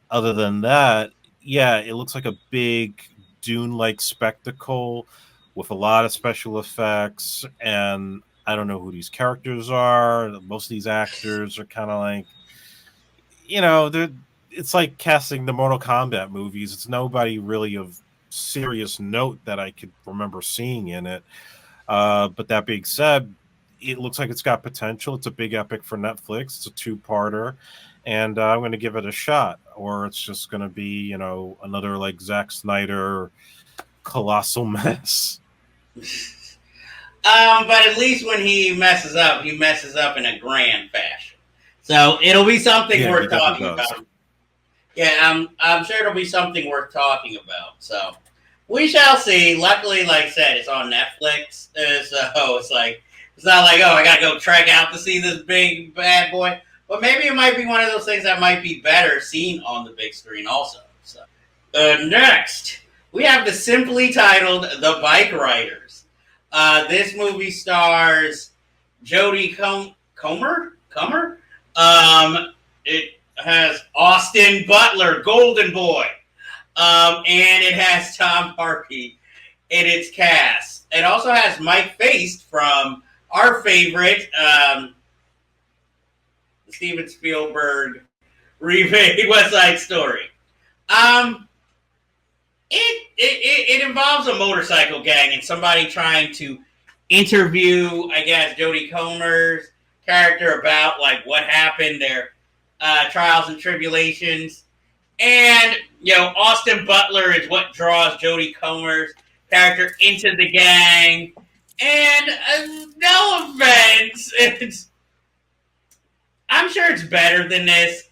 Other than that, yeah, it looks like a big Dune-like spectacle with a lot of special effects, and I don't know who these characters are. Most of these actors are kind of like, it's like casting the Mortal Kombat movies. It's nobody really of serious note that I could remember seeing in it. But that being said, it looks like it's got potential. It's a big epic for Netflix. It's a 2-parter, and I'm going to give it a shot. Or it's just going to be, another like Zack Snyder colossal mess. But at least when he messes up in a grand fashion. So it'll be something worth talking about. Yeah, I'm sure it'll be something worth talking about. So we shall see. Luckily, like I said, it's on Netflix. So it's not like, oh, I gotta go track out to see this big bad boy. But maybe it might be one of those things that might be better seen on the big screen also. So next, we have the simply titled The Bike Riders. This movie stars Jodie Comer. It has Austin Butler, Golden Boy, and it has Tom Hardy in its cast. It also has Mike Faist from our favorite Steven Spielberg remake West Side Story. It involves a motorcycle gang and somebody trying to interview, I guess, Jodie Comer's character about like what happened, their trials and tribulations. And, Austin Butler is what draws Jodie Comer's character into the gang. And no offense, I'm sure it's better than this,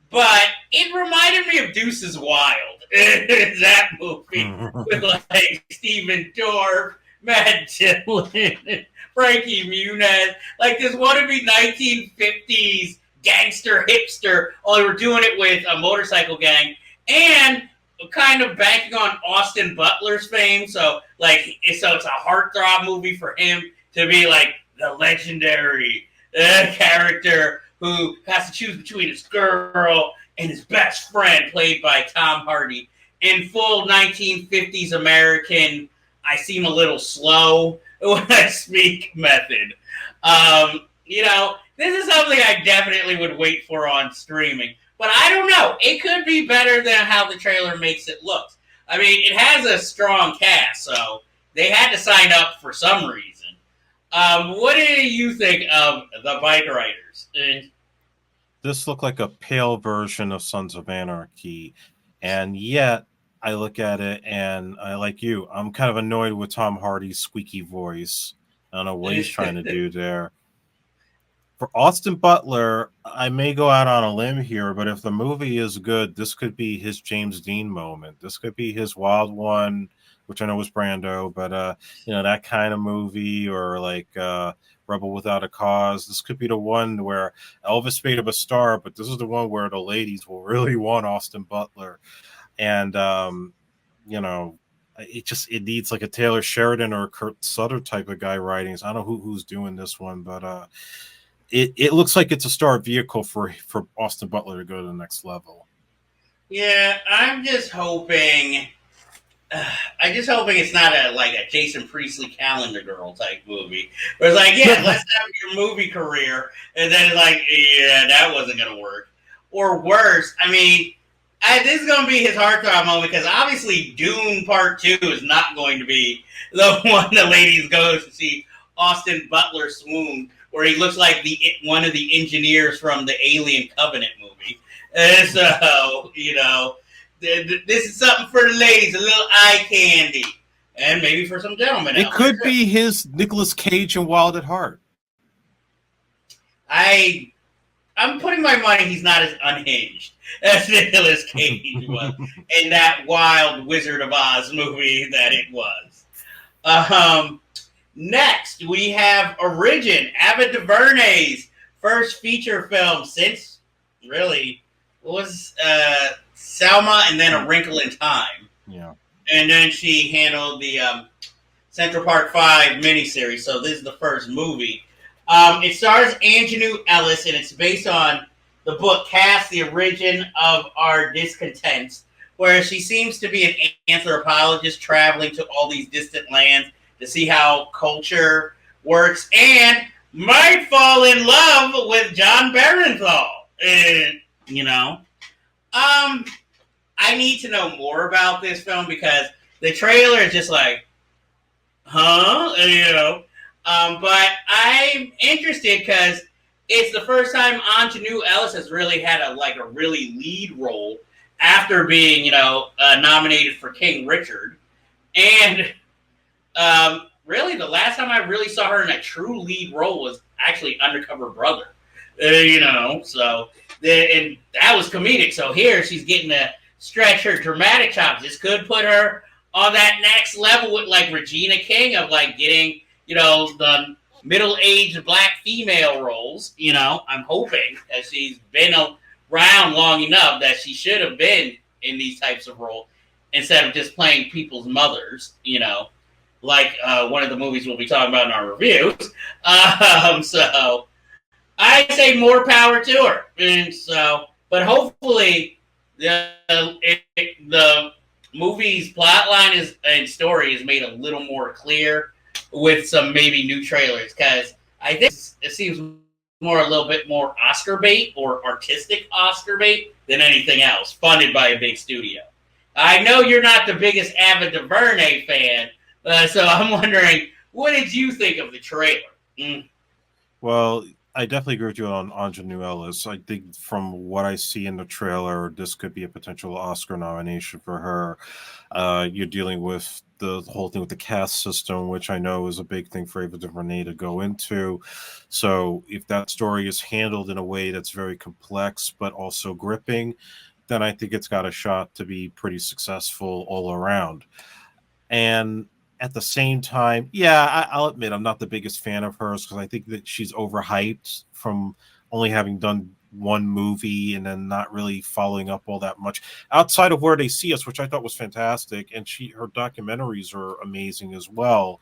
but it reminded me of Deuces Wild. That movie with like Stephen Dorff, Matt Dillon, Frankie Muniz, like this wannabe 1950s gangster hipster. Only we're doing it with a motorcycle gang and kind of banking on Austin Butler's fame. So it's a heartthrob movie for him to be like the legendary character who has to choose between his girl and his best friend, played by Tom Hardy, in full 1950s American, I seem a little slow when I speak method. This is something I definitely would wait for on streaming. But I don't know. It could be better than how the trailer makes it look. I mean, it has a strong cast, so they had to sign up for some reason. What do you think of the Bike Riders? This looked like a pale version of Sons of Anarchy, and yet I look at it and I, like you, I'm kind of annoyed with Tom Hardy's squeaky voice. I don't know what he's trying to do there. For Austin Butler, I may go out on a limb here, but if the movie is good, this could be his James Dean moment. This could be his Wild One, which I know was Brando, but that kind of movie, or like Rebel Without a Cause. This could be the one where Elvis made him a star, but this is the one where the ladies will really want Austin Butler. And it needs like a Taylor Sheridan or a Kurt Sutter type of guy writing. I don't know who's doing this one, but it looks like it's a star vehicle for Austin Butler to go to the next level. Yeah, I'm just hoping it's not a Jason Priestley Calendar Girl type movie. Where it's like, yeah, let's have your movie career, and then it's like, yeah, that wasn't gonna work. Or worse, I mean, this is gonna be his heartthrob moment, because obviously Dune Part 2 is not going to be the one the ladies go to see Austin Butler swoon, where he looks like one of the engineers from the Alien Covenant movie. And so, this is something for the ladies, a little eye candy, and maybe for some gentlemen. It could be his Nicolas Cage in Wild at Heart. I'm putting my money he's not as unhinged as Nicolas Cage was in that wild Wizard of Oz movie that it was. Next, we have Origin, Ava DuVernay's first feature film since, really, was Selma and then A Wrinkle in Time. Yeah. And then she handled the Central Park 5 miniseries, so this is the first movie. It stars Anjanou Ellis, and it's based on the book Caste, the Origin of Our Discontents, where she seems to be an anthropologist traveling to all these distant lands to see how culture works, and might fall in love with John Barenthal. I need to know more about this film, because the trailer is just like, but I'm interested because it's the first time Anjanou Ellis has really had a really lead role after being, nominated for King Richard. And really the last time I really saw her in a true lead role was actually Undercover Brother. And that was comedic. So here she's getting to stretch her dramatic chops. This could put her on that next level with Regina King of getting, the middle-aged black female roles. I'm hoping that she's been around long enough that she should have been in these types of roles instead of just playing people's mothers, one of the movies we'll be talking about in our reviews. So I say more power to her. And but hopefully the movie's plotline and story is made a little more clear with some maybe new trailers, because I think it seems a little bit more Oscar bait or artistic Oscar bait than anything else, funded by a big studio. I know you're not the biggest Ava DuVernay fan, so I'm wondering, what did you think of the trailer? Well, I definitely agree with you on Ingenue Ellis. I think from what I see in the trailer, this could be a potential Oscar nomination for her. You're dealing with the whole thing with the caste system, which I know is a big thing for Ava DuVernay to go into. So if that story is handled in a way that's very complex but also gripping, then I think it's got a shot to be pretty successful all around. And at the same time, yeah, I'll admit I'm not the biggest fan of hers because I think that she's overhyped from only having done one movie and then not really following up all that much outside of Where They See Us, which I thought was fantastic, and her documentaries are amazing as well.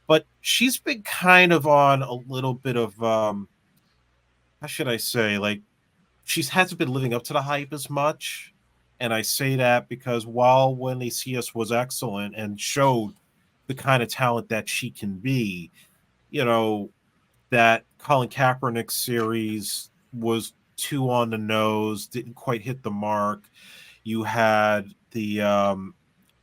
But she's been kind of on a little bit of how should I say, like, she hasn't been living up to the hype as much. And I say that because while When They See Us was excellent and showed the kind of talent that she can be, you know, that Colin Kaepernick series was too on the nose, didn't quite hit the mark. You had the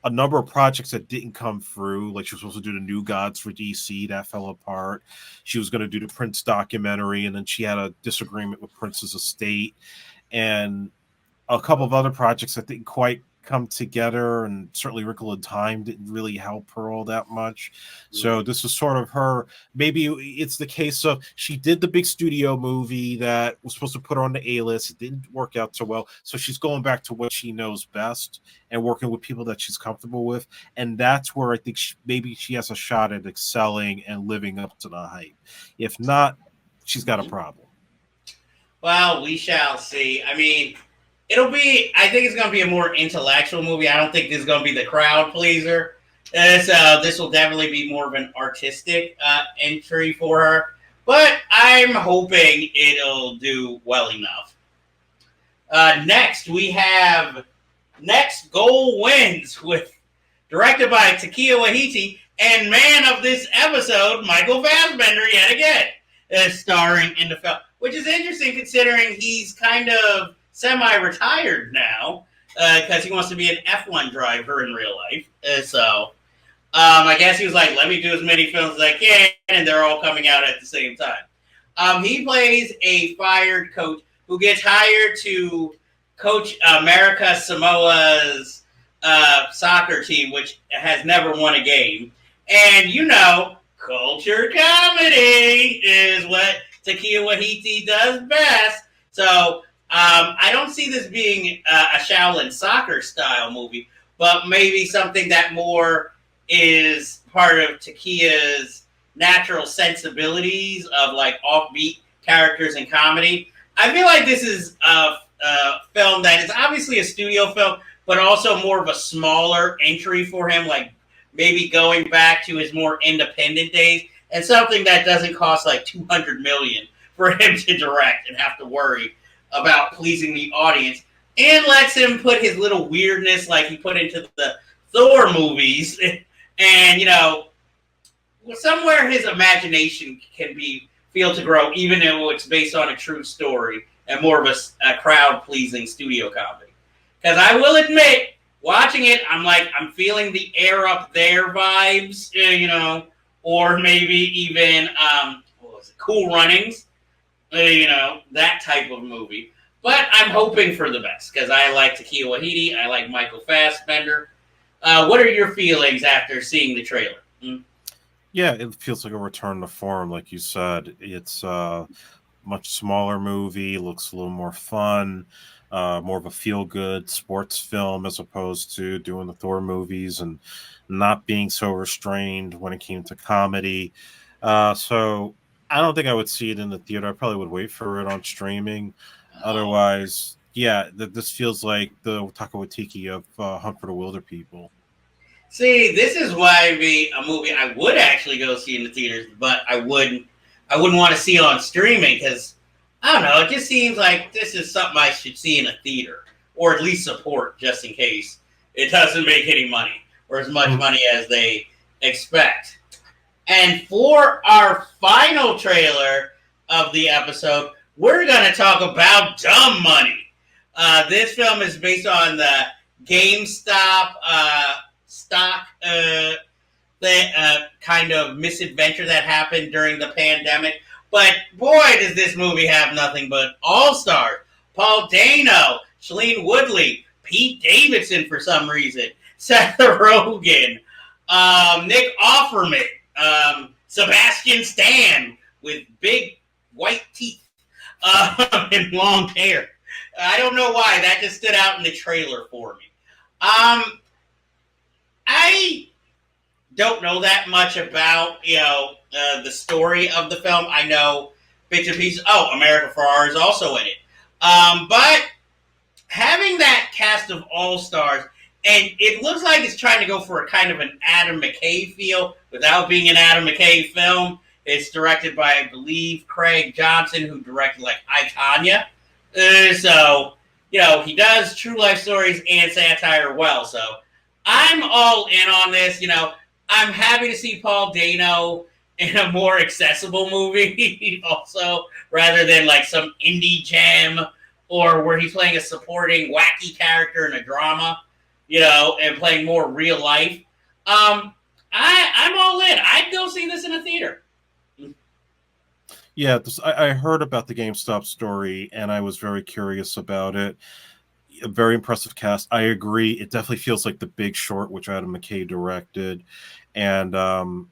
a number of projects that didn't come through. Like she was supposed to do the New Gods for DC, that fell apart. She was going to do the Prince documentary, and then she had a disagreement with Prince's estate, and a couple of other projects that didn't quite come together, and certainly Wrinkle in Time didn't really help her all that much. So this is sort of her, maybe it's the case of she did the big studio movie that was supposed to put her on the A-list. It didn't work out so well. So she's going back to what she knows best and working with people that she's comfortable with. And that's where I think maybe she has a shot at excelling and living up to the hype. If not, she's got a problem. Well, we shall see. I mean, I think it's going to be a more intellectual movie. I don't think this is going to be the crowd pleaser. So this will definitely be more of an artistic entry for her. But I'm hoping it'll do well enough. Next, we have Next Goal Wins, directed by Taika Waititi and man of this episode, Michael Fassbender, yet again, starring in the film. Which is interesting considering he's kind of semi-retired now because he wants to be an F1 driver in real life. I guess he was like, let me do as many films as I can, and they're all coming out at the same time. He plays a fired coach who gets hired to coach America Samoa's soccer team, which has never won a game. And, culture comedy is what Taika Waititi does best. So I don't see this being a Shaolin soccer style movie, but maybe something that more is part of Takia's natural sensibilities of like offbeat characters and comedy. I feel like this is a film that is obviously a studio film, but also more of a smaller entry for him, like maybe going back to his more independent days, and something that doesn't cost like $200 million for him to direct and have to worry about pleasing the audience, and lets him put his little weirdness like he put into the Thor movies, and somewhere his imagination can feel to grow, even though it's based on a true story and more of a crowd-pleasing studio comedy. Because I will admit, watching it, I'm feeling the Air Up There vibes, or maybe even, Cool Runnings, that type of movie. But I'm hoping for the best, because I like Taika Waititi, I like Michael Fassbender. What are your feelings after seeing the trailer? Yeah, it feels like a return to form, like you said. It's a much smaller movie, looks a little more fun, more of a feel-good sports film as opposed to doing the Thor movies and not being so restrained when it came to comedy. So I don't think I would see it in the theater. I probably would wait for it on streaming. Otherwise, yeah, this feels like the Taika Waititi of Hunt for the Wilder People. See, this is why it'd be a movie I would actually go see in the theaters, but I wouldn't want to see it on streaming because, I don't know, it just seems like this is something I should see in a theater, or at least support just in case it doesn't make any money, or as much money as they expect. And for our final trailer of the episode, we're going to talk about Dumb Money. This film is based on the GameStop stock kind of misadventure that happened during the pandemic. But boy, does this movie have nothing but all-stars. Paul Dano, Shailene Woodley, Pete Davidson for some reason, Seth Rogen, Nick Offerman, Sebastian Stan with big white teeth and long hair. I don't know why. That just stood out in the trailer for me. I don't know that much about, the story of the film. I know bits and pieces. Oh, America Ferrera is also in it. But having that cast of all-stars, and it looks like it's trying to go for a kind of an Adam McKay feel without being an Adam McKay film. It's directed by, I believe, Craig Johnson, who directed, like, I, Tonya. So, he does true life stories and satire well. So, I'm all in on this. I'm happy to see Paul Dano in a more accessible movie also, rather than, like, some indie gem or where he's playing a supporting wacky character in a drama, and playing more real life. I'm all in. I'd go see this in a theater. Yeah, I heard about the GameStop story, and I was very curious about it. A very impressive cast. I agree. It definitely feels like The Big Short, which Adam McKay directed, and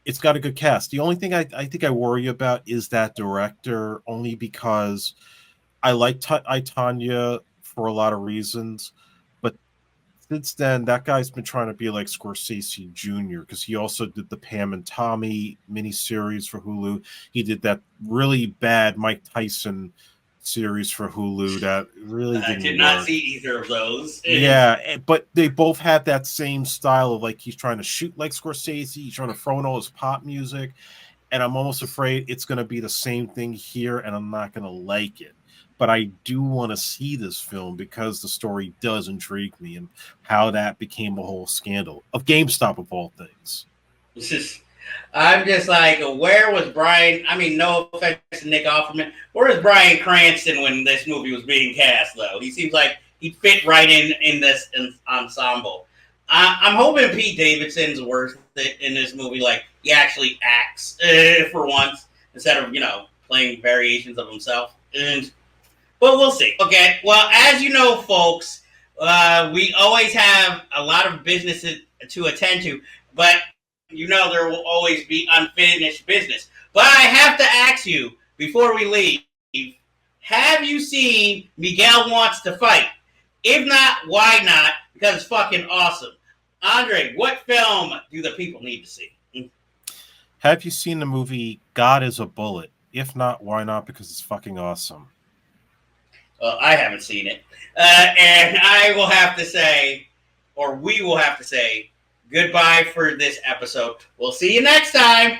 it's got a good cast. The only thing I think I worry about is that director, only because I like I, Tonya for a lot of reasons, but since then, that guy's been trying to be like Scorsese Jr. because he also did the Pam and Tommy miniseries for Hulu. He did that really bad Mike Tyson series for Hulu that really didn't I did not work. see either of those. Yeah, but they both have that same style of like he's trying to shoot like Scorsese, he's trying to throw in all his pop music, and I'm almost afraid it's going to be the same thing here, and I'm not going to like it. But I do want to see this film because the story does intrigue me and how that became a whole scandal of GameStop of all things. I'm just like, where was Brian? I mean, no offense to Nick Offerman. Where was Bryan Cranston when this movie was being cast, though? He seems like he'd fit right in this ensemble. I'm hoping Pete Davidson's worth it in this movie. Like, he actually acts for once instead of, playing variations of himself. But we'll see. Okay, well, as you know, folks, we always have a lot of business to attend to, but there will always be unfinished business. But I have to ask you, before we leave, have you seen Miguel Wants to Fight? If not, why not? Because it's fucking awesome. Andre, what film do the people need to see? Have you seen the movie God is a Bullet? If not, why not? Because it's fucking awesome. Well, I haven't seen it. And I will have to say, or we will have to say, goodbye for this episode. We'll see you next time.